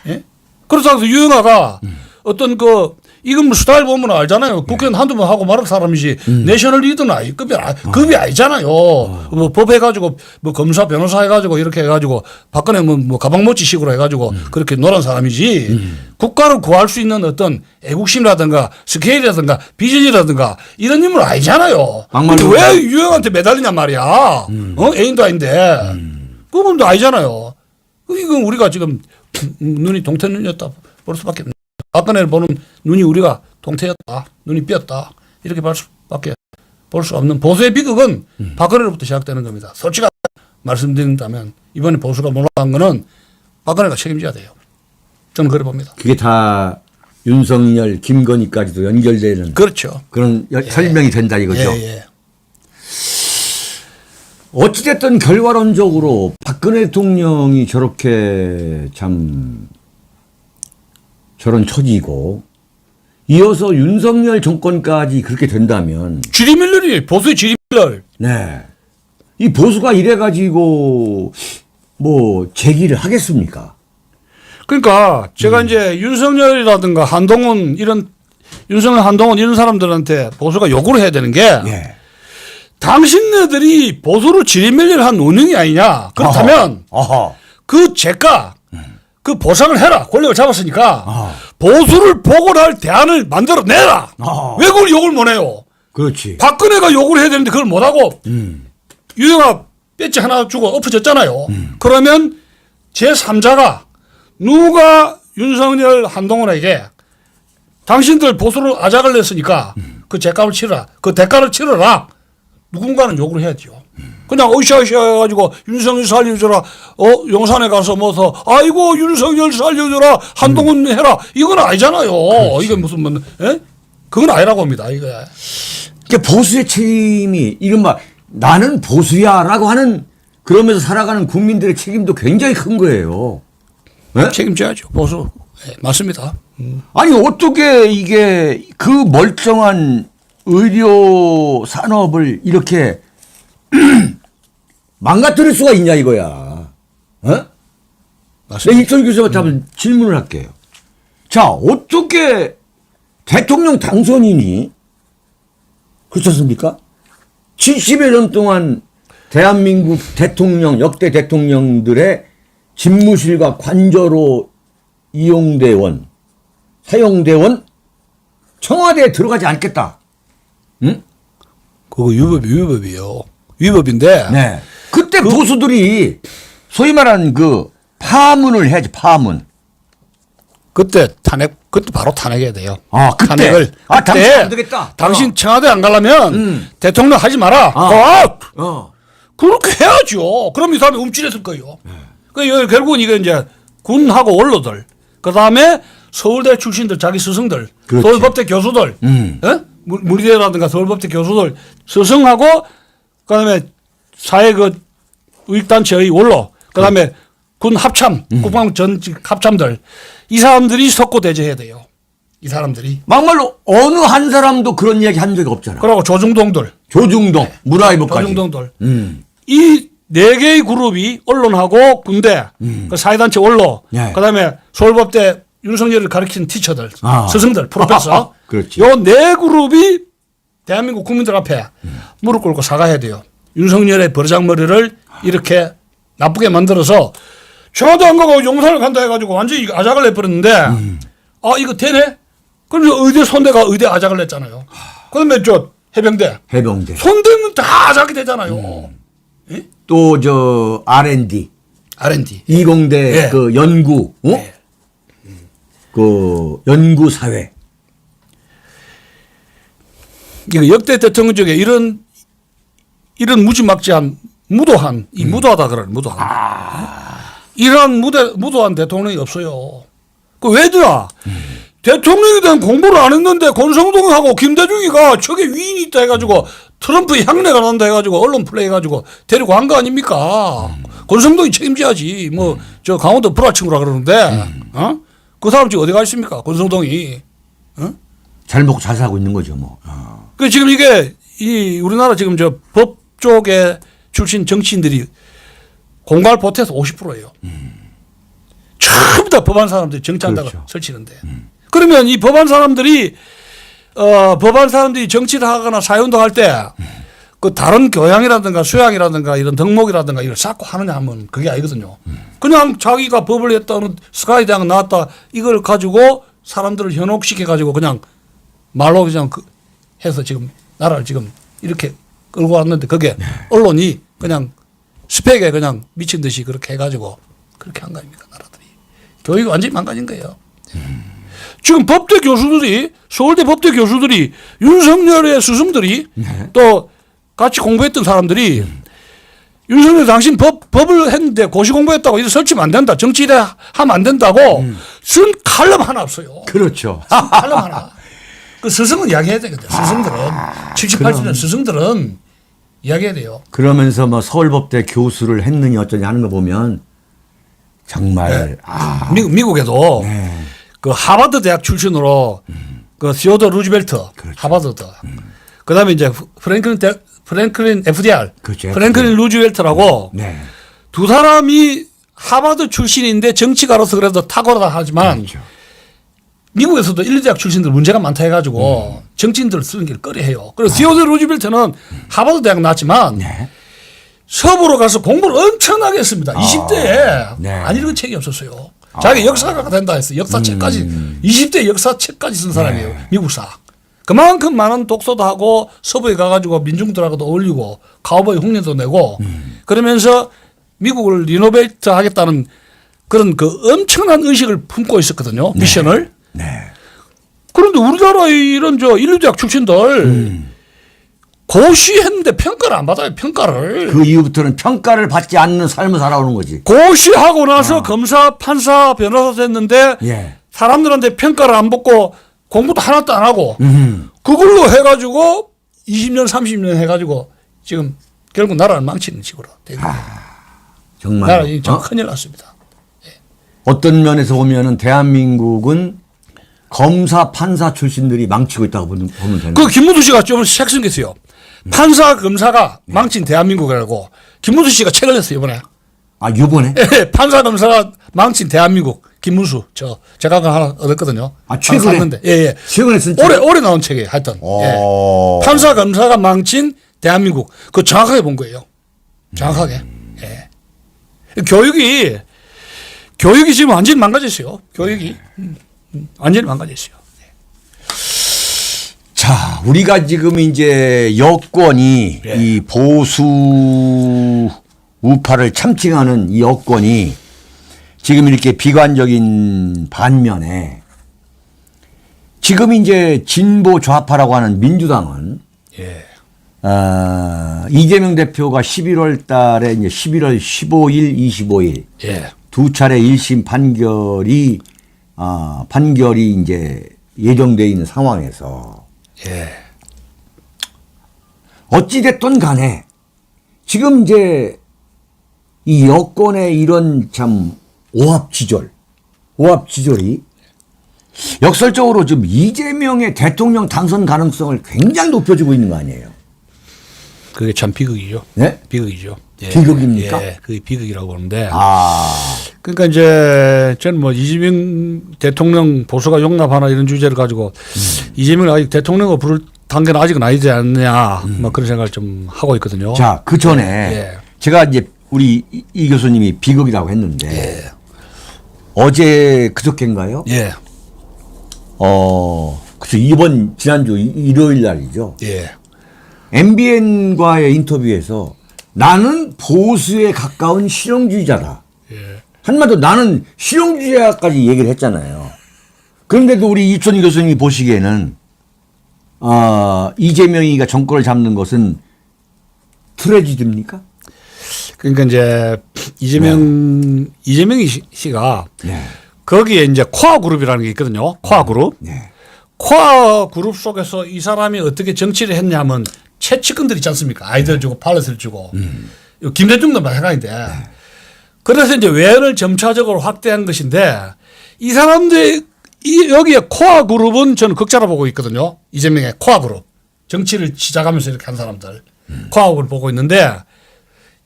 예? 그래서 유영아가 어떤 그 이건 뭐 스타일 보면 알잖아요. 국회의원 한두 번 하고 말할 사람이지 내셔널 리더는 급이 아니잖아요. 뭐 법해가지고 뭐 검사 변호사 해가지고 이렇게 해가지고 박근혜 뭐 가방 모치식으로 해가지고 그렇게 놀은 사람이지 국가를 구할 수 있는 어떤 애국심이라든가 스케일이라든가 비전이라든가 이런 인물 아니잖아요. 근데 왜 유영한테 매달리냔 말이야. 애인도 아닌데. 그분도 아니잖아요. 이건 우리가 지금 눈이 동태 눈이었다 볼 수밖에 없는. 박근혜를 보는 눈이 우리가 동태였다. 눈이 삐었다. 이렇게 볼 수밖에 볼 수 없는 보수의 비극은 박근혜로부터 시작되는 겁니다. 솔직하게 말씀드린다면 이번에 보수가 몰아간 거는 박근혜가 책임져야 돼요. 저는 그래 봅니다. 그게 다 윤석열, 김건희까지도 연결되는 그렇죠. 그런 설명이 된다 이거죠. 예. 어찌됐든 결과론적으로 박근혜 대통령이 저렇게 참 저런 처지고 이어서 윤석열 정권까지 그렇게 된다면 지리밀렬이 보수의 지리밀렬. 네. 이 보수가 이래가지고 뭐 제기를 하겠습니까? 그러니까 제가 이제 윤석열이라든가 한동훈 이런 사람들한테 보수가 요구를 해야 되는 게 예. 당신네들이 보수를 지리밀렬한 운영이 아니냐. 그렇다면 어허. 그 재가 그 보상을 해라. 권력을 잡았으니까 보수를 복원할 대안을 만들어내라. 왜 그걸 욕을 못 해요? 그렇지. 박근혜가 욕을 해야 되는데 그걸 못하고 유영아 배지 하나 주고 엎어졌잖아요. 그러면 제3자가 누가 윤석열 한동훈에게 당신들 보수를 아작을 냈으니까 그 죄값을 치러라. 그 대가를 치러라. 누군가는 욕을 해야죠. 그냥 으쌰으쌰 해가지고 윤석열 살려줘라. 용산에 가서 뭐서 아이고 윤석열 살려줘라. 한동훈 해라. 이건 아니잖아요. 그렇지. 이건 무슨 뭐 그건 아니라고 합니다. 이거. 그러니까 보수의 책임이 이른바 나는 보수야라고 하는 그러면서 살아가는 국민들의 책임도 굉장히 큰 거예요. 네? 책임져야죠. 보수. 네, 맞습니다. 아니 어떻게 이게 그 멀쩡한 의료 산업을 이렇게 망가뜨릴 수가 있냐 이거야. 어? 맞습니다. 내 일선 교수한테 한번 질문을 할게요. 자, 어떻게 대통령 당선인이 그렇지 않습니까? 70여 년 동안 대한민국 대통령, 역대 대통령들의 집무실과 관저로 이용대원, 사용대원 청와대에 들어가지 않겠다. 응? 그거 위법이에요. 위법인데. 네. 그때 보수들이 소위 말하는 그 파문을 해야지, 파문. 그때 바로 탄핵해야 돼요. 아, 그때? 탄핵을. 아, 그때 당신 안 되겠다. 당신 청와대 안 가려면 대통령 하지 마라. 그렇게 해야죠. 그럼 이 사람이 움찔했을 거예요. 그 결국은 이게 이제 군하고 원로들, 그 다음에 서울대 출신들, 자기 스승들, 그렇지. 서울법대 교수들, 무리대라든가 서울법대 교수들, 스승하고 그 다음에 사회 그 우익단체의 원로, 그 다음에 군 합참, 국방 전직 합참들, 이 사람들이 석고 대제해야 돼요. 이 사람들이. 막말로 어느 한 사람도 그런 얘기 한 적이 없잖아. 그리고 조중동들. 조중동, 문화일보까지. 조중동들. 이 네 개의 그룹이 언론하고 군대, 그 사회단체 원로, 네. 그다음에 서울법대 윤석열을 가르치는 티처들, 스승들, 프로페서. 그렇지. 요 네 그룹이 대한민국 국민들 앞에 무릎 꿇고 사과해야 돼요. 윤석열의 버르장머리를 이렇게 나쁘게 만들어서 청와대 안 가고 용산을 간다 해가지고 완전히 아작을 내버렸는데 아 이거 되네? 그럼 의대 손대가 의대 아작을 냈잖아요. 그다음에 저 해병대. 손대면 다 아작이 되잖아요. 예? 또 저 R&D. 이공대 예. 그 연구, 예. 그 연구 사회. 이거 역대 대통령 중에 이런 무지막지한 무도한 이 무도하다 그래 무도한. 이런 무도한 대통령이 없어요. 그 왜더라? 대통령에 대한 공부를 안 했는데 권성동하고 김대중이가 저게 위인이 있다 해가지고 트럼프 향내가 난다 해가지고 언론 플레이 해가지고 데리고 간 거 아닙니까? 권성동이 책임져야지. 뭐 저 강원도 불화친구라 그러는데 그 사람 지금 어디 가 있습니까? 권성동이. 잘 먹고 잘 살고 있는 거죠, 뭐. 그 지금 이게 이 우리나라 지금 저 법 쪽에 출신 정치인들이 공갈 보태서 50%예요. 전부 다 법안 사람들이 정치한다고 그렇죠. 설치는데. 그러면 이 법안 사람들이 정치를 하거나 사회운동할 때 그 다른 교양이라든가 수양이라든가 이런 덕목이라든가 이걸 쌓고 하느냐 하면 그게 아니거든요. 그냥 자기가 법을 했다는 스카이 대학 나왔다 이걸 가지고 사람들을 현혹시켜 가지고 그냥 말로 그냥 해서 지금 나라를 지금 이렇게 끌고 왔는데 그게 언론이 그냥 스펙에 그냥 미친 듯이 그렇게 해가지고 그렇게 한 거 아닙니까 나라들이. 교육이 완전히 망가진 거예요. 지금 법대 교수들이 서울대 법대 교수들이 윤석열의 스승들이 또 같이 공부했던 사람들이 윤석열 당신 법을 했는데 고시 공부했다고 이래 설치면 안 된다. 정치대 하면 안 된다고 쓴 칼럼 하나 없어요. 그렇죠. 칼럼 하나. 그 스승은 이야기해야 되거든. 스승들은 70, 80년 스승들은 이야기해야 돼요. 그러면서 뭐 서울법대 교수를 했느니 어쩌니 하는 거 보면 정말 미국에도 그 하버드 대학 출신으로 그 시오더 루즈벨트 그렇죠. 하버드 그다음에 이제 프랭클린 FDR 그렇죠. 프랭클린 루즈벨트라고 네. 두 사람이 하버드 출신인데 정치가로서 그래도 탁월하다 하지만 그렇죠. 미국에서도 1, 2대학 출신들 문제가 많다 해가지고 정치인들 쓰는 길 꺼려해요. 그래서 시오더 루즈벨트는 하버드 대학 나왔지만 네. 서부로 가서 공부를 엄청나게 했습니다. 20대에 네. 안 읽은 책이 없었어요. 자기 역사가가 된다 했어요. 역사책까지 20대 역사책까지 쓴 사람이에요. 미국사. 그만큼 많은 독서도 하고 서부에 가가지고 민중들하고도 어울리고 카우보이 흉내도 내고 그러면서 미국을 리노베이트 하겠다는 그런 그 엄청난 의식을 품고 있었거든요. 미션을. 네. 그런데 우리나라의 이런 저 1, 2대학 출신들 고시했는데 평가를 안 받아요. 평가를. 그 이후부터는 평가를 받지 않는 삶을 살아오는 거지. 고시하고 나서 검사, 판사, 변호사 됐는데 예. 사람들한테 평가를 안 받고 공부도 하나도 안 하고 그걸로 해가지고 20년, 30년 해가지고 지금 결국 나라를 망치는 식으로 된 거예요. 정말. 나라 좀 큰일 났습니다. 어떤 면에서 보면은 대한민국은 검사, 판사 출신들이 망치고 있다고 보면 되는 그 김문수 씨가 좀 책 쓴겠어요. 판사, 검사가 망친 대한민국이라고 김문수 씨가 책을 냈어요, 이번에. 아, 요번에? 판사, 검사가 망친 대한민국. 김문수. 제가 그거 하나 얻었거든요. 아, 최근에? 샀는데. 예. 최근에 쓴 책? 올해 나온 책이에요, 하여튼. 예. 판사, 검사가 망친 대한민국 그 정확하게 본 거예요. 정확하게. 예. 교육이 지금 완전히 망가졌어요. 교육이 완전히 망가졌어요. 자, 우리가 지금 이제 여권이 예. 이 보수 우파를 참칭하는 이 여권이 지금 이렇게 비관적인 반면에 지금 이제 진보 좌파라고 하는 민주당은 예. 이재명 대표가 11월 달에 이제 11월 15일, 25일 예. 두 차례 1심 판결이 이제 예정되어 있는 상황에서 예. 어찌됐든 간에 지금 이제 이 여권의 이런 참 오합지졸이 역설적으로 지금 이재명의 대통령 당선 가능성을 굉장히 높여주고 있는 거 아니에요? 그게 참 비극이죠. 네? 비극이죠. 예. 비극입니까? 예. 그게 비극이라고 보는데. 아, 그러니까 이제 저는 뭐 이재명 대통령 보수가 용납하나 이런 주제를 가지고 이재명을 아직 대통령으로 부를 단계는 아직은 아니지 않느냐 뭐 그런 생각을 좀 하고 있거든요. 자, 그 전에 예. 제가 이제 우리 이 교수님이 비극이라고 했는데 예. 어제 그저께인가요? 예. 그쵸. 지난주 일요일 날이죠. 예. MBN과의 인터뷰에서 나는 보수에 가까운 실용주의자다. 예. 한마디로 나는 실용주의자까지 얘기를 했잖아요. 그런데도 우리 이천희 교수님이 보시기에는 이재명이가 정권을 잡는 것은 트레지드입니까? 그러니까 이제 이재명이 씨가 네. 거기에 이제 코아 그룹이라는 게 있거든요. 코아 그룹. 네. 코아 그룹 속에서 이 사람이 어떻게 정치를 했냐면 채찍꾼들 있지 않습니까? 아이들 주고 팔렛을 주고. 김대중도 마찬가지인데. 그래서 이제 외연을 점차적으로 확대한 것인데 이 사람들 여기에 코아 그룹은 저는 극자로 보고 있거든요. 이재명의 코아 그룹. 정치를 시작하면서 이렇게 한 사람들. 코아 그룹을 보고 있는데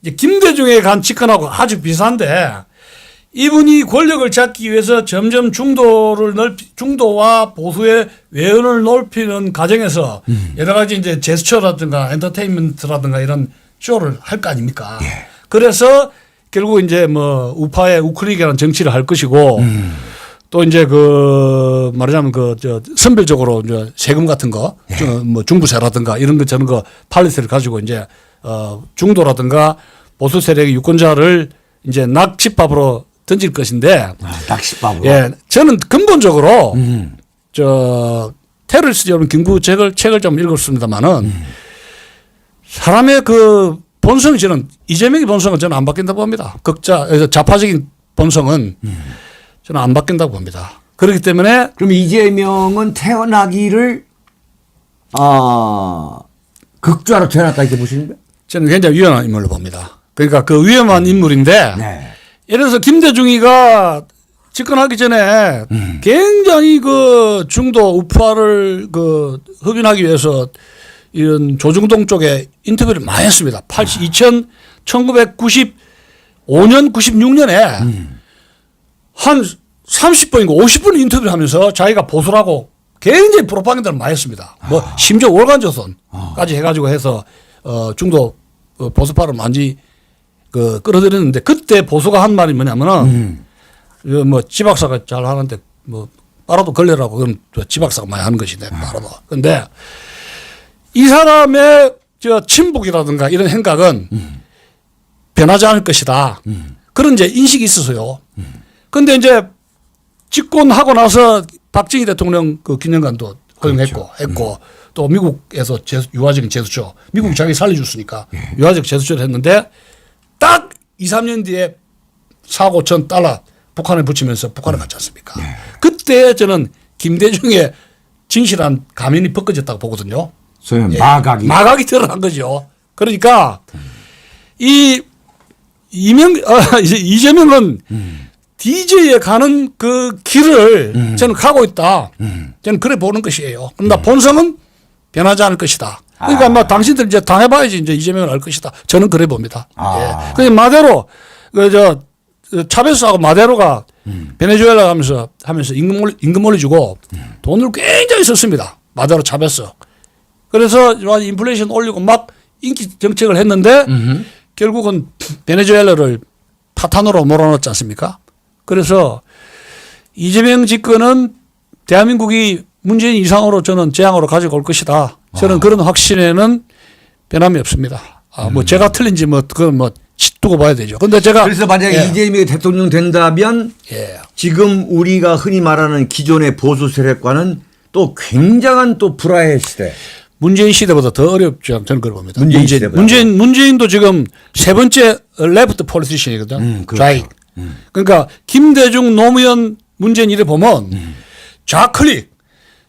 이제 김대중의 간 직권하고 아주 비슷한데 이분이 권력을 잡기 위해서 점점 중도와 보수의 외연을 넓히는 과정에서 여러 가지 이제 제스처라든가 엔터테인먼트라든가 이런 쇼를 할 거 아닙니까? 예. 그래서 결국 이제 뭐 우파의 우클릭이라는 정치를 할 것이고 또 이제 그 말하자면 저 선별적으로 이제 세금 같은 거, 뭐 중부세라든가 이런 거 저런 거 팔리스를 가지고 이제 중도라든가 보수 세력의 유권자를 이제 낙집밥으로 던질 것인데. 낚시밥으로. 예, 저는 근본적으로 저 테러리스트 여러분 김구 책을 좀 읽었습니다만은 사람의 그 본성이 저는 이재명의 본성은 저는 안 바뀐다고 봅니다. 좌파적인 본성은 저는 안 바뀐다고 봅니다. 그렇기 때문에 그럼 이재명은 태어나기를 극좌로 태어났다 이렇게 보시는 거예요? 저는 굉장히 위험한 인물로 봅니다. 그러니까 그 위험한 인물인데 네. 예를 들어서 김대중이가 집권하기 전에 굉장히 그 중도 우파를 그 흡인하기 위해서 이런 조중동 쪽에 인터뷰를 많이 했습니다. 1995년, 96년에 한 30분인가 50분 인터뷰를 하면서 자기가 보수라고 굉장히 프로파간다를 많이 했습니다. 뭐 심지어 월간조선까지 해가지고 해서 중도 보수파를 많이 그 끌어들였는데 그때 보수가 한 말이 뭐냐면은 뭐 지박사가 잘 하는데 뭐 빨아도 걸레라고 그럼 지박사가 많이 하는 것이네 빨아도. 근데 이 사람의 저 친북이라든가 이런 행각은 변하지 않을 것이다. 그런 이제 인식이 있었어요. 근데 이제 집권하고 나서 박정희 대통령 그 기념관도 허용했고 했고 또 미국에서 유화적인 제스처 미국이 자기 살려줬으니까 유화적 제스처를 했는데 딱 2, 3년 뒤에 4억 5천 달러 북한에 붙이면서 북한을 갔지 않습니까? 그때 저는 김대중의 진실한 가면이 벗겨졌다고 보거든요. 소위 마각이 드러난 거죠. 그러니까 이재명은 DJ에 가는 그 길을 저는 가고 있다. 저는 그래 보는 것이에요. 그러나 본성은 변하지 않을 것이다. 그러니까 뭐 당신들 이제 당해봐야지 이제 이재명을 알 것이다. 저는 그래 봅니다. 예. 그 마데로 차베스하고 마데로가 베네수엘라 하면서 임금 올려주고 돈을 굉장히 썼습니다. 마데로 차베스. 그래서 인플레이션 올리고 막 인기 정책을 했는데 결국은 베네수엘라를 파탄으로 몰아넣지 않습니까? 그래서 이재명 집권은 대한민국이 문재인 이상으로 저는 재앙으로 가져올 것이다. 저는 그런 확신에는 변함이 없습니다. 뭐 제가 틀린지 뭐 그건 뭐 두고 봐야 되죠. 근데 제가 그래서 만약에 예. 이재명이 대통령 된다면 예. 지금 우리가 흔히 말하는 기존의 보수 세력과는 또 굉장한 또 불화의 시대. 문재인 시대보다 더 어렵죠. 저는 그걸 봅니다. 문재인 시대보다. 문재인도 지금 세 번째 레프트 폴리티션이거든. 그렇죠. 좌익. 그러니까 김대중, 노무현, 문재인 이래 보면 좌클릭,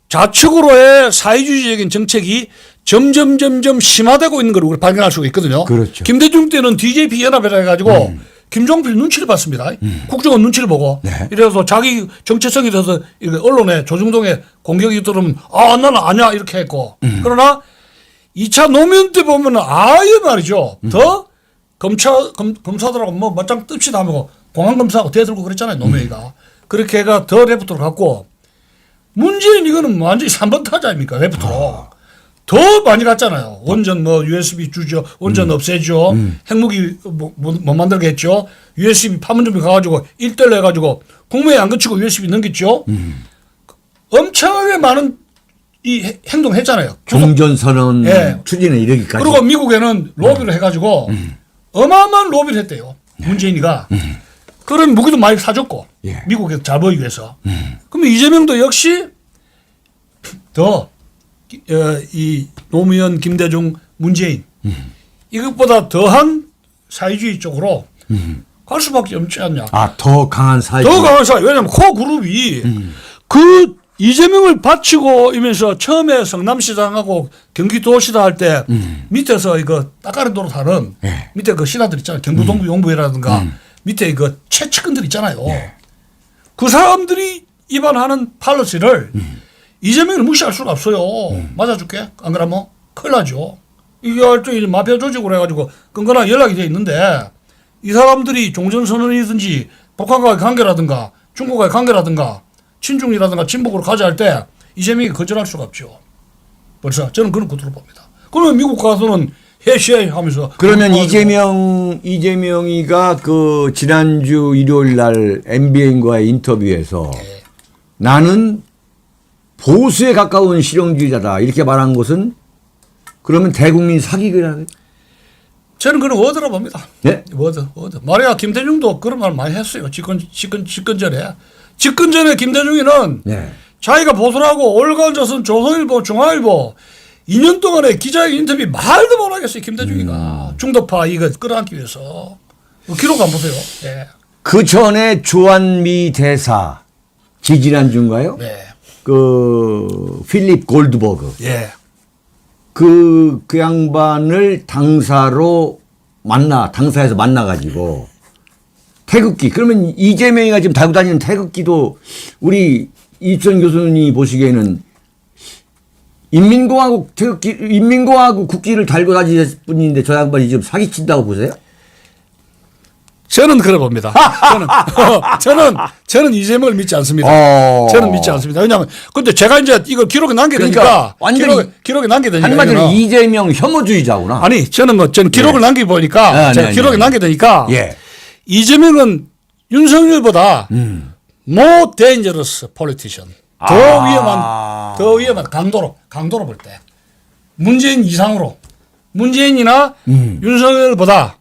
좌측으로의 사회주의적인 정책이 점점 심화되고 있는 걸 우리가 발견할 수가 있거든요. 그렇죠. 김대중 때는 DJP 연합이라 해가지고 김종필 눈치를 봤습니다. 국정원 눈치를 보고. 네. 이래서 자기 정체성이 돼서 언론에 조중동에 공격이 들어오면 나는 아니야 이렇게 했고. 그러나 2차 노무현 때 보면 아예 말이죠. 더 검사들하고 뭐 맞짱 뜹시다 하고 공안검사하고 대들고 그랬잖아요. 노무현이가. 그렇게 해가 더 레프트로 갔고 문재인 이거는 완전히 3번 타자 아닙니까? 레프트로. 더 많이 갔잖아요. 원전 뭐 USB 주죠. 원전 없애죠. 핵무기 못 만들게 했죠. USB 파문점에 가가지고 1대를 해가지고 국무회의 안 거치고 USB 넘겼죠. 엄청나게 많은 이 행동했잖아요. 종전선언 예. 추진에 이르기까지. 그리고 미국에는 로비를 해가지고 어마어마한 로비를 했대요. 문재인이가. 그런 무기도 많이 사줬고 예. 미국에서 잘 보이기 위해서. 그러면 이재명도 역시 더 이 노무현, 김대중, 문재인 이것보다 더한 사회주의 쪽으로 갈 수밖에 없지 않냐. 더 강한 사회. 더 강한 사회. 왜냐하면 코 그룹이 그 이재명을 바치고 이면서 처음에 성남시장하고 경기도시장 할 때 밑에서 이거 따까리도로 타는 예. 밑에 그 신하들 있잖아요. 경부동부 용부회라든가 밑에 그 채측근들 있잖아요. 그 사람들이 입안하는 팔러시를 이재명을 무시할 수가 없어요. 맞아줄게. 안 그러면 큰일 나죠. 이게 일종의 마피아 조직으로 해가지고 끈끈하게 연락이 돼 있는데 이 사람들이 종전선언이든지 북한과의 관계라든가 중국과의 관계라든가 친중이라든가 친북으로 가자 할 때 이재명이 거절할 수가 없죠. 벌써 저는 그런 구도로 봅니다. 그러면 미국 가서는 해시해 하면서 그러면 이재명이가 그 지난주 일요일 날 MBN과의 인터뷰에서 나는 보수에 가까운 실용주의자다 이렇게 말한 것은 그러면 대국민 사기극이라고. 저는 그런 워드라 봅니다. 네? 워드. 말이야 김대중도 그런 말 많이 했어요. 집권 전에. 집권 전에 김대중이는 네. 자기가 보수라고 올가은조선 조선일보 중앙일보 2년 동안에 기자회견 인터뷰 말도 못 하겠어요. 김대중이가. 중도파 이거 끌어안기 위해서. 기록 안 보세요. 예. 그 전에 주한미 대사 지지난주인가요? 네. 그 필립 골드버그 예. 그 양반을 당사에서 만나가지고 태극기. 그러면 이재명이가 지금 달고 다니는 태극기도 우리 이천 교수님이 보시기에는 인민공화국 태극기, 인민공화국 국기를 달고 다니는 분인데 저 양반이 지금 사기친다고 보세요? 저는 그래 봅니다. 저는 이재명을 믿지 않습니다. 저는 믿지 않습니다. 왜냐하면 근데 제가 이제 이걸 기록에 남게 되니까 그러니까 완전히 기록에 남게 되니까 한마디로 이재명 혐오주의자구나. 아니 저는 기록을 남겨 보니까 제가 기록에 남게 되니까 예. 이재명은 윤석열보다 more dangerous politician 더 위험한 강도로 볼 때 문재인 이상으로 문재인이나 윤석열보다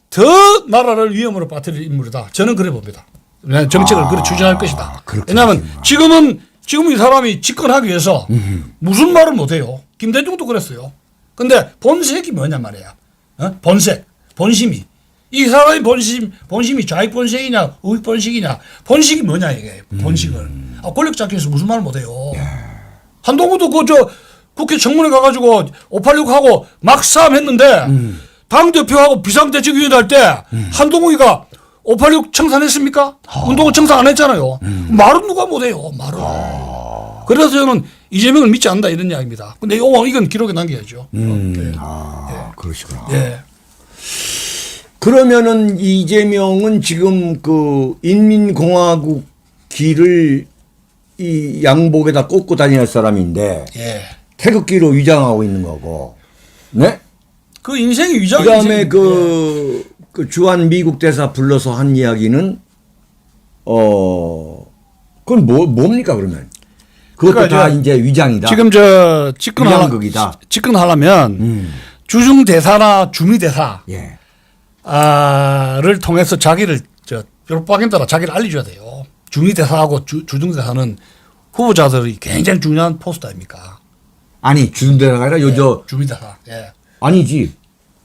더 나라를 위험으로 빠뜨릴 인물이다. 저는 그래 봅니다. 정책을 그래 추진할 것이다. 왜냐하면 지금 이 사람이 집권하기 위해서 무슨 말을 못해요. 김대중도 그랬어요. 근데 본색이 뭐냐 말이야. 본심이. 이 사람의 본심이 좌익 본색이냐 우익 본색이냐 본식이 뭐냐 이게 본식을. 권력 잡기 위해서 무슨 말을 못해요. 한동훈도 국회 청문회 가가지고 586하고 막 싸움했는데 당대표하고 비상대책위원회 할 때 한동훈이가 586 청산했습니까? 운동은 청산 안 했잖아요. 말은 누가 못해요. 말을. 그래서 저는 이재명을 믿지 않는다 이런 이야기입니다. 근데 이건 기록에 남겨야죠. 네. 그러시구나. 예. 그러면은 이재명은 지금 그 인민공화국 기를 이 양복에다 꽂고 다니는 사람인데 예. 태극기로 위장하고 있는 거고, 네? 그 인생이 위장. 그다음에 그 주한 미국 대사 불러서 한 이야기는 그건 뭡니까 그러면? 그것도 그러니까 다 이제 위장이다. 지금 저 위장극이다. 집권하려면 주중 대사나 주미 대사 예. 를 통해서 자기를 프로파간다라 자기를 알려줘야 돼요. 주미 대사하고 주중 대사는 후보자들이 굉장히 중요한 포스트 아닙니까? 아니 주중 대사가 아니라 요저 주미 대사. 예. 아니지.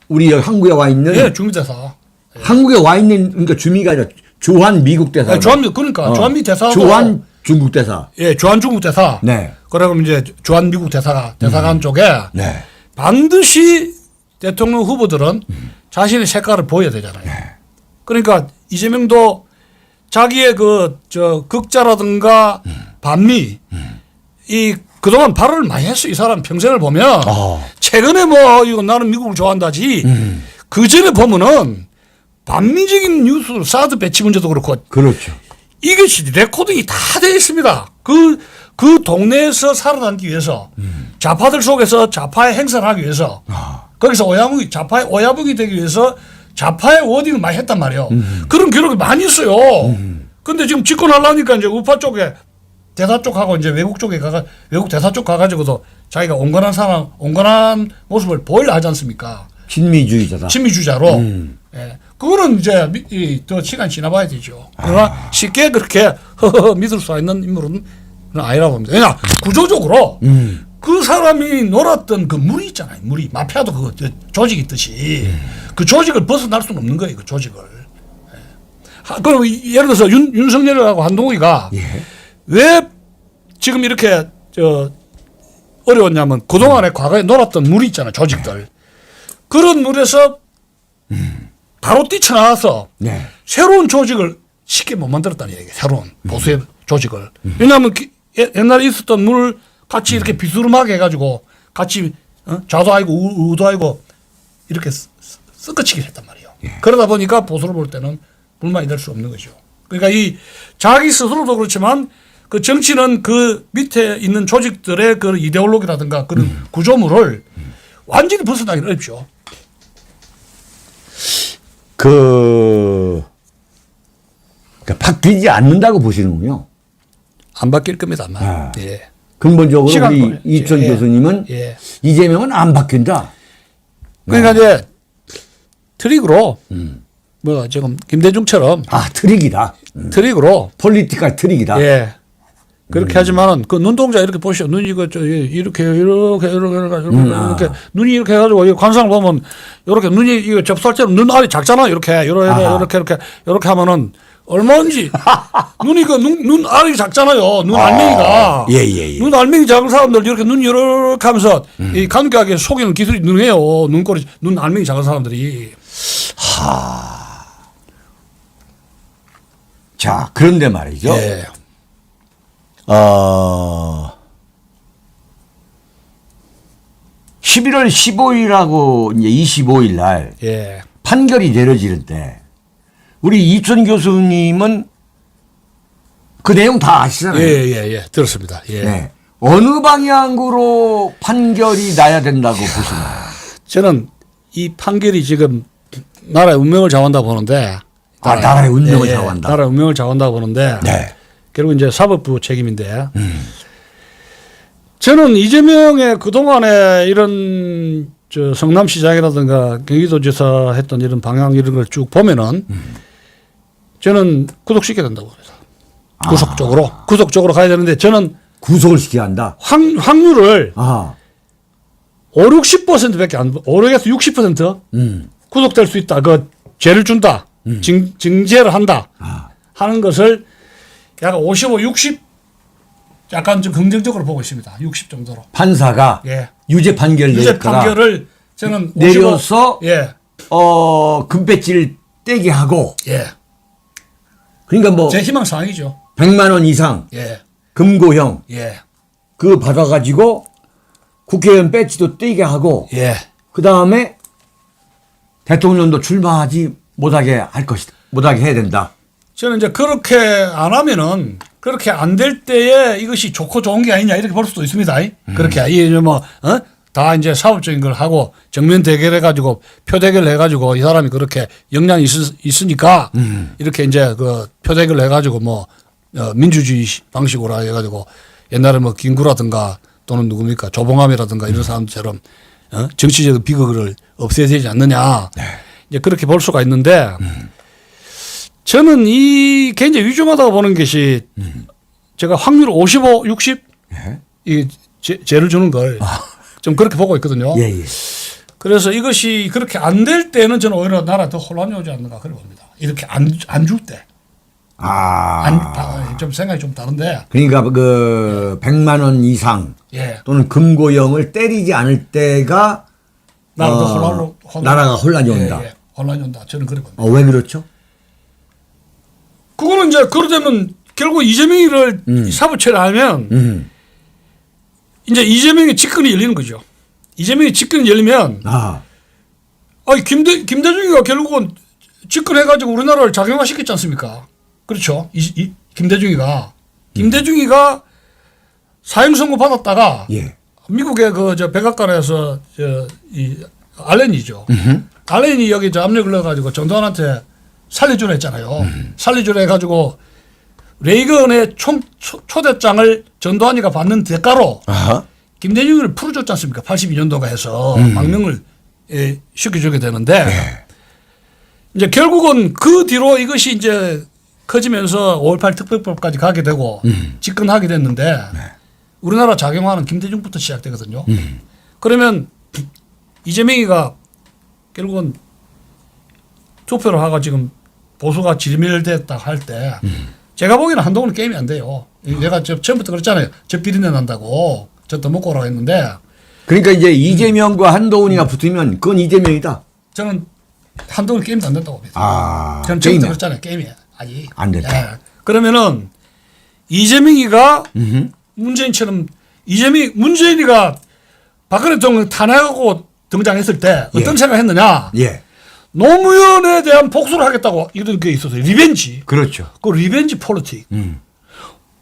우리 여기 한국에 와 있는 예, 주미 대사. 한국에 와 있는 그러니까 주미가 아니라 주한 미국 대사. 네, 주한미 그러니까 주한미 대사도 주한 중국 대사. 예, 주한 중국 대사. 네. 그러면 이제 주한 미국 대사관 쪽에 네. 반드시 대통령 후보들은 자신의 색깔을 보여야 되잖아요. 네. 그러니까 이재명도 자기의 극자라든가 반미 이 그동안 발언을 많이 했어. 이 사람 평생을 보면 최근에 뭐 이거 나는 미국을 좋아한다지. 그 전에 보면은 반미적인 뉴스 사드 배치 문제도 그렇고 그렇죠. 이것이 레코딩이 다 되어 있습니다. 그 동네에서 살아남기 위해서 좌파들 속에서 좌파의 행사를 하기 위해서 거기서 좌파의 오야붕이 되기 위해서 좌파의 워딩을 많이 했단 말이에요. 그런 기록이 많이 있어요. 근데 지금 집권하려니까 이제 우파 쪽에 대사 쪽하고 이제 외국 대사 쪽 가가지고도 자기가 온건한 모습을 보이려 하지 않습니까? 친미주의자다. 친미주의자로. 예. 그거는 이제 더 시간 지나봐야 되죠. 그러나 쉽게 그렇게 믿을 수 있는 인물은 아니라고 봅니다. 왜냐 구조적으로 그 사람이 놀았던 그 물이 있잖아요. 물이 마피아도 그 조직이 있듯이 그 조직을 벗어날 수는 없는 거예요. 그 조직을. 예. 그럼 예를 들어서 윤석열하고 한동훈이가 예. 왜 지금 이렇게 어려웠냐면 그동안에 과거에 놀았던 물이 있잖아요. 조직들. 그런 물에서 바로 뛰쳐나와서 네. 새로운 조직을 쉽게 못 만들었다는 얘기예요. 새로운 보수의 조직을. 왜냐하면 옛날에 있었던 물 같이 이렇게 비스름하게 해가지고 같이 좌도 아니고 우도 아니고 이렇게 섞어치기를 했단 말이에요. 예. 그러다 보니까 보수를 볼 때는 불만이 될 수 없는 거죠. 그러니까 이 자기 스스로도 그렇지만 그 정치는 그 밑에 있는 조직들의 그 이데올로기라든가 그런 구조물을 완전히 벗어나기 어렵죠. 그러니까 바뀌지 않는다고 보시는군요. 안 바뀔 겁니다, 아마. 아. 예. 근본적으로 시간 우리 걸려요. 이천 예. 교수님은 예. 이재명은 안 바뀐다. 그러니까 이제 트릭으로 뭐 지금 김대중처럼 트릭이다. 트릭으로 폴리티컬 트릭이다. 예. 그렇게 하지만은 그 눈동자 이렇게 보시오. 눈이 이렇게 눈이 이렇게 해가지고 이 관상을 보면 이렇게 눈이 이거 접수할 때는 눈 알이 작잖아. 이렇게 하면은 얼마인지 눈이 눈 알이 작잖아요. 눈 알맹이가. 예. 눈 알맹이 작은 사람들 이렇게 눈 이렇게 하면서 이 간교하게 속이는 기술이 능해요. 눈 알맹이 작은 사람들이. 자, 그런데 말이죠. 예. 11월 15일하고 이제 25일 날 예. 판결이 내려지는 때 우리 이천 교수님은 그 내용 다 아시잖아요. 예. 들었습니다. 예. 네. 어느 방향으로 판결이 나야 된다고 보시나요? 저는 이 판결이 지금 나라의 운명을 좌우한다고 보는데. 나라의 운명을 좌우한다. 나라의 운명을 좌우한다고 보는데. 네. 결국 이제 사법부 책임인데. 저는 이재명의 그동안에 이런 성남시장이라든가 경기도지사 했던 이런 방향 이런 걸 쭉 보면은 저는 구속시켜야 된다고 그래서. 구속적으로 가야 되는데 저는 구속을 시켜야 한다. 확률을 5, 60%밖에 5에서 60% 구속될 수 있다. 그 죄를 준다. 징계를 한다. 하는 것을 약간 55, 60 약간 좀 긍정적으로 보고 있습니다. 60 정도로. 판사가 예. 유죄 판결을 저는 내려서 55, 예. 금배지를 떼게 하고 예. 그러니까 뭐 제 희망 사항이죠. 100만 원 이상 예. 금고형 예. 그거 받아가지고 국회의원 배지도 떼게 하고 예. 그 다음에 대통령도 출마하지 못하게 할 것이다. 못하게 해야 된다. 저는 이제 그렇게 안 하면은 그렇게 안 될 때에 이것이 좋고 좋은 게 아니냐 이렇게 볼 수도 있습니다. 그렇게 이 뭐 다 이제 사법적인 걸 하고 정면 대결해가지고 표대결 해가지고 이 사람이 그렇게 역량이 있으니까 이렇게 이제 그 표대결 해가지고 뭐 민주주의 방식으로 해가지고 옛날에 뭐 김구라든가 또는 누굽니까 조봉암이라든가 이런 사람들처럼 정치적 비극을 없애야 되지 않느냐. 네. 이제 그렇게 볼 수가 있는데 저는 이 굉장히 위중하다고 보는 것이 제가 확률 55, 60 예. 이 죄를 주는 걸 좀 그렇게 보고 있거든요. 예, 예. 그래서 이것이 그렇게 안 될 때는 저는 오히려 나라 더 혼란이 오지 않는가 그래 봅니다. 이렇게 안 줄 때. 좀 생각이 좀 다른데. 그러니까 그 100만 원 이상 예. 또는 금고형을 때리지 않을 때가 나라가 나라가 혼란이 온다. 예, 예. 혼란이 온다. 저는 그래 봅니다. 왜 그렇죠? 그거는 이제 그러자면 결국 이재명이를 사법 처리하면 이제 이재명의 직권이 열리는 거죠. 이재명의 직권이 열리면 김대중이가 결국은 집권해가지고 우리나라를 작용화시켰지 않습니까? 그렇죠. 김대중이가 사형선고 받았다가 예. 미국의 저 백악관에서 이 알렌이죠. 알렌이 여기 저 압력을 넣어가지고 전두환한테 살려주려 했잖아요. 살려주려 해가지고 레이건의 초대장을 전두환이가 받는 대가로 김대중을 풀어줬지 않습니까? 82년도가 해서 망명을 시켜주게 되는데 이제 결국은 그 뒤로 이것이 이제 커지면서 5.18 특별법까지 가게 되고 집권하게 됐는데 우리나라 작용하는 김대중부터 시작되거든요. 그러면 이재명이가 결국은 투표를 하고 지금 보수가 질멸됐다 할 때 제가 보기에는 한동훈은 게임이 안 돼요. 내가 처음부터 그랬잖아요. 저 비린내 난다고 저 더 먹고 오라고 했는데 그러니까 이제 이재명과 한동훈이가 붙으면 그건 이재명이다. 저는 한동훈 게임도 안 된다고 봅니다. 저는 게임이야. 처음부터 그랬잖아요. 게임이 아직 안 된다. 예. 그러면은 이재명이가 문재인처럼 문재인이가 박근혜 대통령 탄핵하고 등장했을 때 어떤 생각했느냐? 예. 노무현에 대한 복수를 하겠다고 이런 게 있었어요. 리벤지. 그렇죠. 그 리벤지 폴리틱.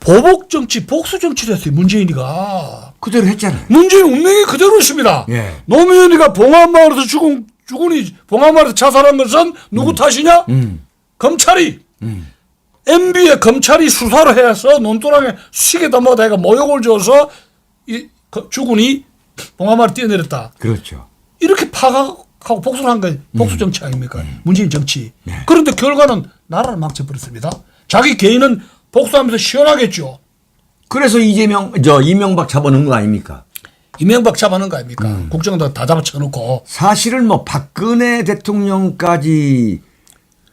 보복 정치, 복수 정치를 했어요. 문재인이가. 그대로 했잖아요. 문재인 운명이 그대로 있습니다. 예. 노무현이가 봉화마을에서 죽은이 봉화마을에서 자살한 것은 누구 탓이냐? 검찰이. MB에 검찰이 수사를 해서 논두렁에 시계 담아다가 모욕을 줘서 죽은이 봉화마을에 뛰어내렸다. 그렇죠. 이렇게 파악하고 복수를 한 게 복수 정치 아닙니까? 문재인 정치. 그런데 결과는 나라를 망쳐버렸습니다. 자기 개인은 복수하면서 시원하겠죠. 그래서 이명박 잡아놓은 거 아닙니까? 이명박 잡아놓은 거 아닙니까? 국정도 다 잡아쳐놓고. 사실은 뭐 박근혜 대통령까지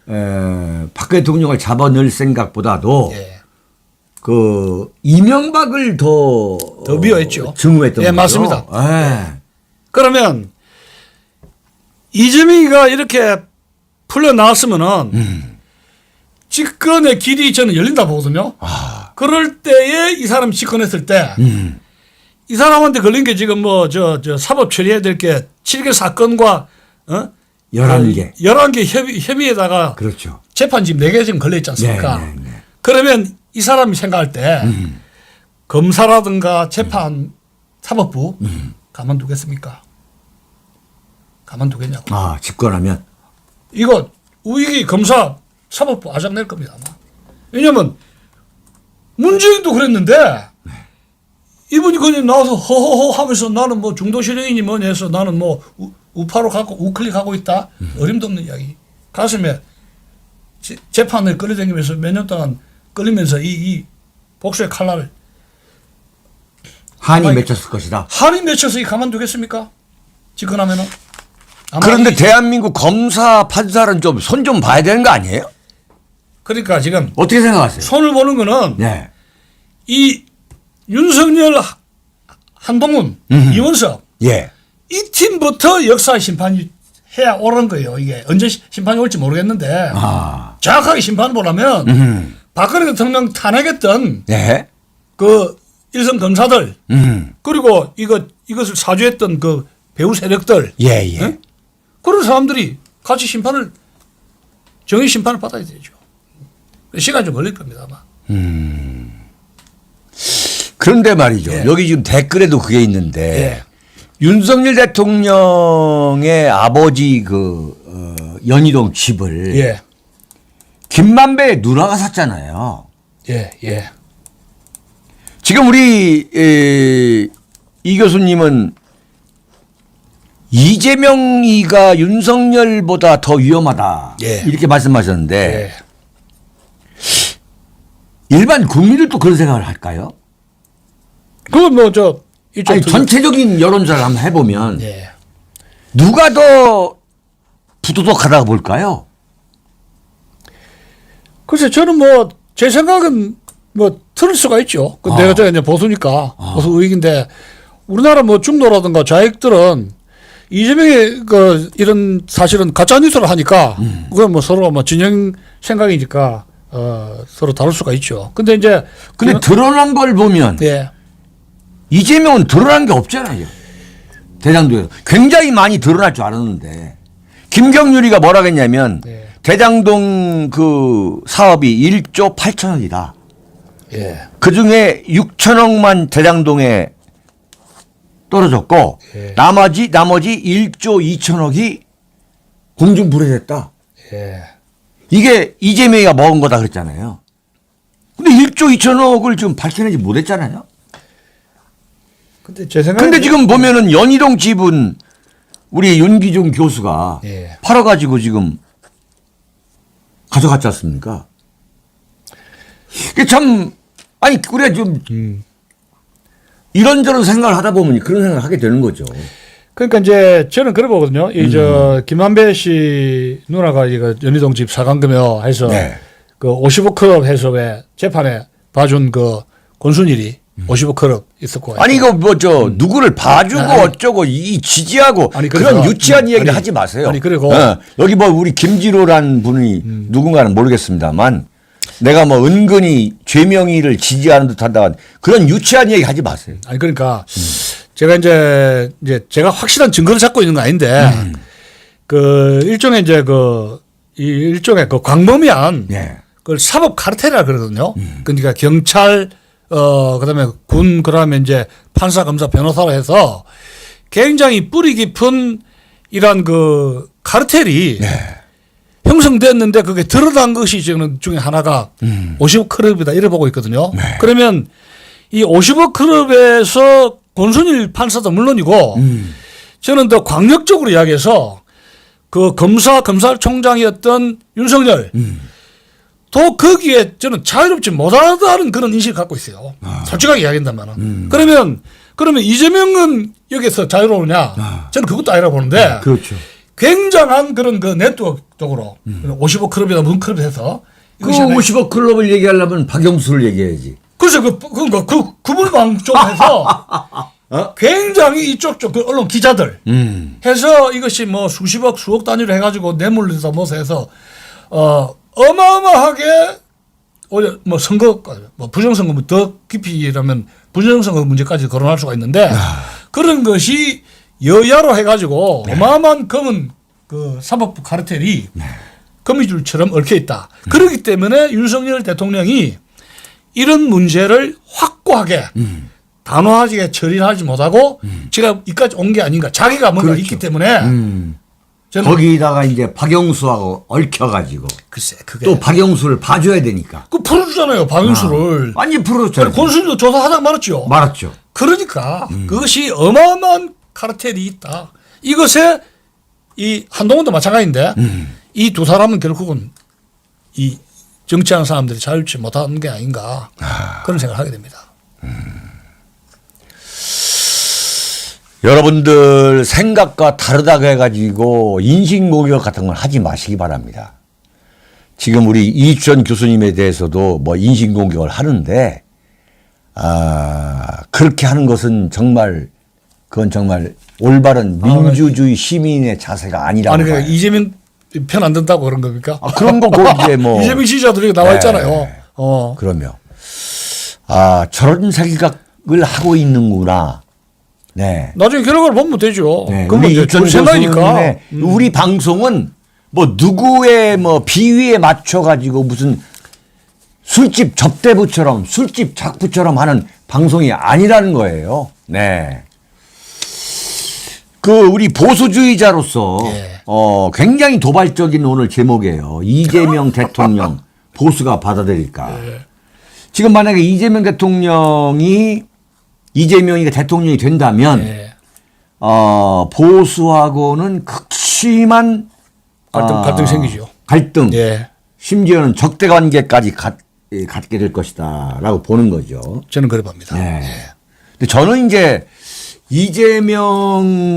박근혜 대통령을 잡아넣을 생각보다도 예. 그 이명박을 더 미워했죠. 증오했던 예, 거죠. 맞습니다. 예. 그러면 이재명이가 이렇게 풀려나왔으면은 집권의 길이 저는 열린다 보거든요. 그럴 때에 이 사람이 집권했을 때 이 사람한테 걸린 게 지금 뭐 저 사법 처리해야 될 게 7개 사건과 11개. 11개 협의에다가 그렇죠. 재판 지금 4개 지금 걸려 있지 않습니까? 네. 그러면 이 사람이 생각할 때 검사라든가 재판 사법부 가만두겠습니까? 가만두겠냐고. 집권하면. 이거 우익이 검사 사법부 아작낼 겁니다. 아마. 왜냐하면 문재인도 그랬는데 이분이 그냥 나와서 허허허 하면서 나는 뭐 중도실형이니 뭐니 해서 나는 뭐 우파로 가고 우클릭하고 있다. 어림도 없는 이야기. 가슴에 재판을 끌어다니면서 몇 년 동안 끌리면서 이 복수의 칼날을 한이 맺혔을 것이다. 한이 맺혀서 이 가만두겠습니까? 집권하면은. 그런데 대한민국 검사 판사는 좀 손 좀 봐야 되는 거 아니에요? 그러니까 지금 어떻게 생각하세요? 손을 보는 거는 네. 이 윤석열, 한동훈, 이원석 예. 이 팀부터 역사 심판이 해야 옳은 거예요. 이게 언제 심판이 올지 모르겠는데 정확하게 심판을 보려면 박근혜 대통령 탄핵했던 네. 그 일선 검사들 그리고 이것을 사주했던 그 배후 세력들 예. 네? 그런 사람들이 같이 정의 심판을 받아야 되죠. 시간이 좀 걸릴 겁니다 아마. 그런데 말이죠. 예. 여기 지금 댓글에도 그게 있는데 윤석열 대통령의 아버지 연희동 집을 예. 김만배의 누나가 샀잖아요. 예, 예. 지금 우리 이 교수님은 이재명이가 윤석열보다 더 위험하다. 예. 이렇게 말씀하셨는데 예. 일반 국민들도 그런 생각을 할까요? 그건 뭐 이쪽 아니, 전체적인 여론조사를 한번 해보면 예. 누가 더 부도덕하다고 볼까요? 글쎄 저는 뭐 제 생각은 뭐 틀을 수가 있죠. 내가 이제 보수니까 보수 의익인데 우리나라 뭐 중도라든가 좌익들은 이재명의 이런 사실은 가짜 뉴스를 하니까 그건 뭐 서로 뭐 진영 생각이니까 서로 다룰 수가 있죠. 근데 이제 근데 드러난 걸 보면 예. 이재명은 드러난 게 없잖아요. 대장동에서 굉장히 많이 드러날 줄 알았는데 김경률이가 뭐라 했냐면 예. 대장동 그 사업이 1조 8천억이다. 예. 그중에 6천억만 대장동에 떨어졌고 예. 나머지 1조 2천억이 공중분해됐다. 예. 이게 이재명이가 먹은 거다 그랬잖아요. 근데 1조 2천억을 지금 밝혀내지 못했잖아요. 근데 제 생각에 근데 지금 보면은 연희동 집은 우리 윤기중 교수가 예. 팔아가지고 지금 가져갔지 않습니까? 이게 참, 아니, 우리가 좀 이런저런 생각을 하다 보면 그런 생각을 하게 되는 거죠. 그러니까 이제 저는 그래 보거든요. 김만배 씨 누나가 이거 연희동 집 사간금요 해서 네. 그 55클럽 해서 왜 재판에 봐준 그 권순일이 55클럽 있었고. 아니, 이거 누구를 봐주고 어쩌고 이 지지하고 아니, 그런 그래서- 유치한 이야기 아니, 하지 마세요. 아니, 그리고 여기 뭐 우리 김지로라는 분이 누군가는 모르겠습니다만 내가 뭐 은근히 죄명이를 지지하는 듯 한다 그런 유치한 이야기 하지 마세요. 아니 그러니까 제가 이제 제가 확실한 증거를 찾고 있는 거 아닌데 그 일종의 이제 이 일종의 그 광범위한 네. 그걸 사법 카르텔이라 그러거든요. 그러니까 경찰 그다음에 군 그다음에 이제 판사 검사 변호사로 해서 굉장히 뿌리 깊은 이런 그 카르텔이 형성됐는데 그게 드러난 것이 저는 중에 하나가 50억 클럽이다 이래 보고 있거든요. 그러면 이 50억 클럽에서 권순일 판사도 물론이고 저는 더 광력적으로 이야기해서 그 검찰총장이었던 윤석열 또 거기에 저는 자유롭지 못하다는 그런 인식을 갖고 있어요. 솔직하게 이야기한다면. 그러면 이재명은 여기서 자유로우냐? 저는 그것도 아니라고 보는데 그렇죠. 굉장한 그런 그 네트워크적으로 55 클럽이나 무슨 클럽 해서 그 50억 클럽을 얘기하려면 박영수를 얘기해야지. 그래서 그분방 좀 해서 굉장히 이쪽 그 언론 기자들 해서 이것이 뭐 수십억 수억 단위로 해가지고 뇌물에서 뭐서 해서 어마어마하게 오히려 뭐 선거 뭐 부정선거 더 깊이 얘기하면 부정선거 문제까지 거론할 수가 있는데 그런 것이 여야로 해가지고 어마어마한 검은 그 사법부 카르텔이 거미줄처럼 얽혀 있다. 그렇기 때문에 윤석열 대통령이 이런 문제를 확고하게 단호하게 처리하지 못하고 제가 이까지 온 게 아닌가. 자기가 뭔가 그렇죠. 있기 때문에 저는 거기다가 이제 박영수하고 얽혀가지고 글쎄 그게 또 박영수를 봐줘야 되니까. 그 풀어주잖아요 박영수를. 완전 풀어줬잖아요. 권순일도 조사하다 말았죠. 말았죠. 그러니까 그것이 어마어마한 카르텔이 있다. 이것에 이 한동훈도 마찬가지인데 이 두 사람은 결국은 이 정치하는 사람들이 자유롭지 못하는 게 아닌가 그런 생각을 하게 됩니다. 여러분들 생각과 다르다고 해가지고 인신공격 같은 건 하지 마시기 바랍니다. 지금 우리 이주연 교수님에 대해서도 뭐 인신공격을 하는데 그렇게 하는 것은 그건 정말 올바른 민주주의 시민의 자세가 아니라고 아니 봐요. 그러니까 이재명 편 안 든다고 그런 겁니까? 그런 거고 이제 뭐 이재명 지지자들이 나와 있잖아요. 네. 그러면 저런 생각을 하고 있는구나. 네. 나중에 결과를 보면 되죠. 네. 그건 우리 이제 이주연 생각이니까. 교수님의 우리 방송은 뭐 누구의 뭐 비위에 맞춰 가지고 무슨 술집 접대부처럼 술집 작부처럼 하는 방송이 아니라는 거예요. 네. 우리 보수주의자로서 예. 굉장히 도발적인 오늘 제목이에요. 이재명 대통령 보수가 받아들일까. 지금 만약에 이재명이가 대통령이 된다면 예. 보수하고는 극심한 갈등 생기죠. 갈등. 예. 심지어는 적대 관계까지 갖게 될 것이다라고 보는 거죠. 저는 그래 봅니다. 네. 근데 저는 이제 이재명이가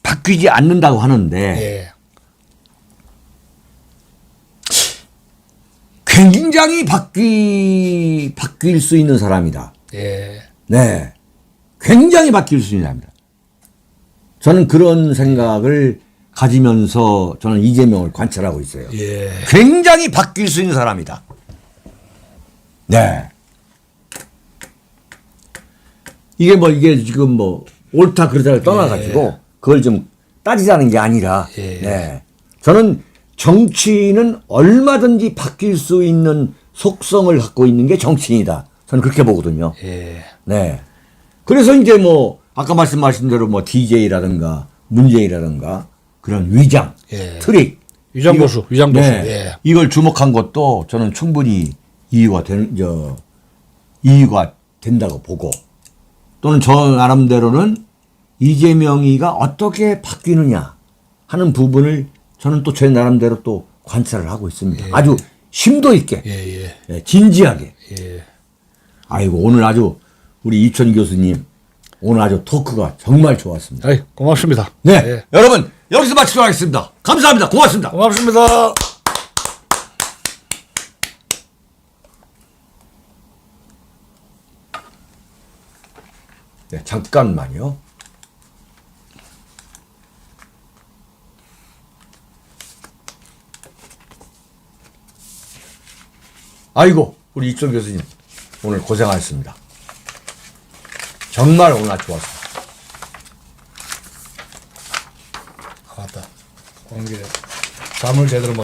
바뀌지 않는다고 하는데 예. 굉장히 바뀔 수 있는 사람이다. 예. 네. 굉장히 바뀔 수 있는 사람이다. 저는 그런 생각을 가지면서 저는 이재명을 관찰하고 있어요. 예. 굉장히 바뀔 수 있는 사람이다. 네. 이게 지금 옳다 그러다를 떠나가지고 그걸 좀 따지자는 게 아니라 예. 네. 저는 정치인은 얼마든지 바뀔 수 있는 속성을 갖고 있는 게 정치인이다. 저는 그렇게 보거든요. 예. 네. 그래서 이제 아까 말씀하신 대로 DJ라든가 문재인이라든가 그런 위장, 예. 트릭. 위장보수. 네. 예. 이걸 주목한 것도 저는 충분히 이유가 된다고 보고 또는 저 나름대로는 이재명이가 어떻게 바뀌느냐 하는 부분을 저는 또 제 나름대로 또 관찰을 하고 있습니다. 예. 아주 심도 있게, 예. 네, 진지하게. 예. 아이고 오늘 아주 우리 이천 교수님 오늘 아주 토크가 정말 좋았습니다. 아이, 고맙습니다. 네, 예. 여러분 여기서 마치도록 하겠습니다. 감사합니다. 고맙습니다. 고맙습니다. 네, 잠깐만요. 아이고 우리 이천 교수님 오늘 고생하셨습니다. 정말 오늘 아주 좋았습니다. 아, 맞다. 오는 길에 잠을 제대로 못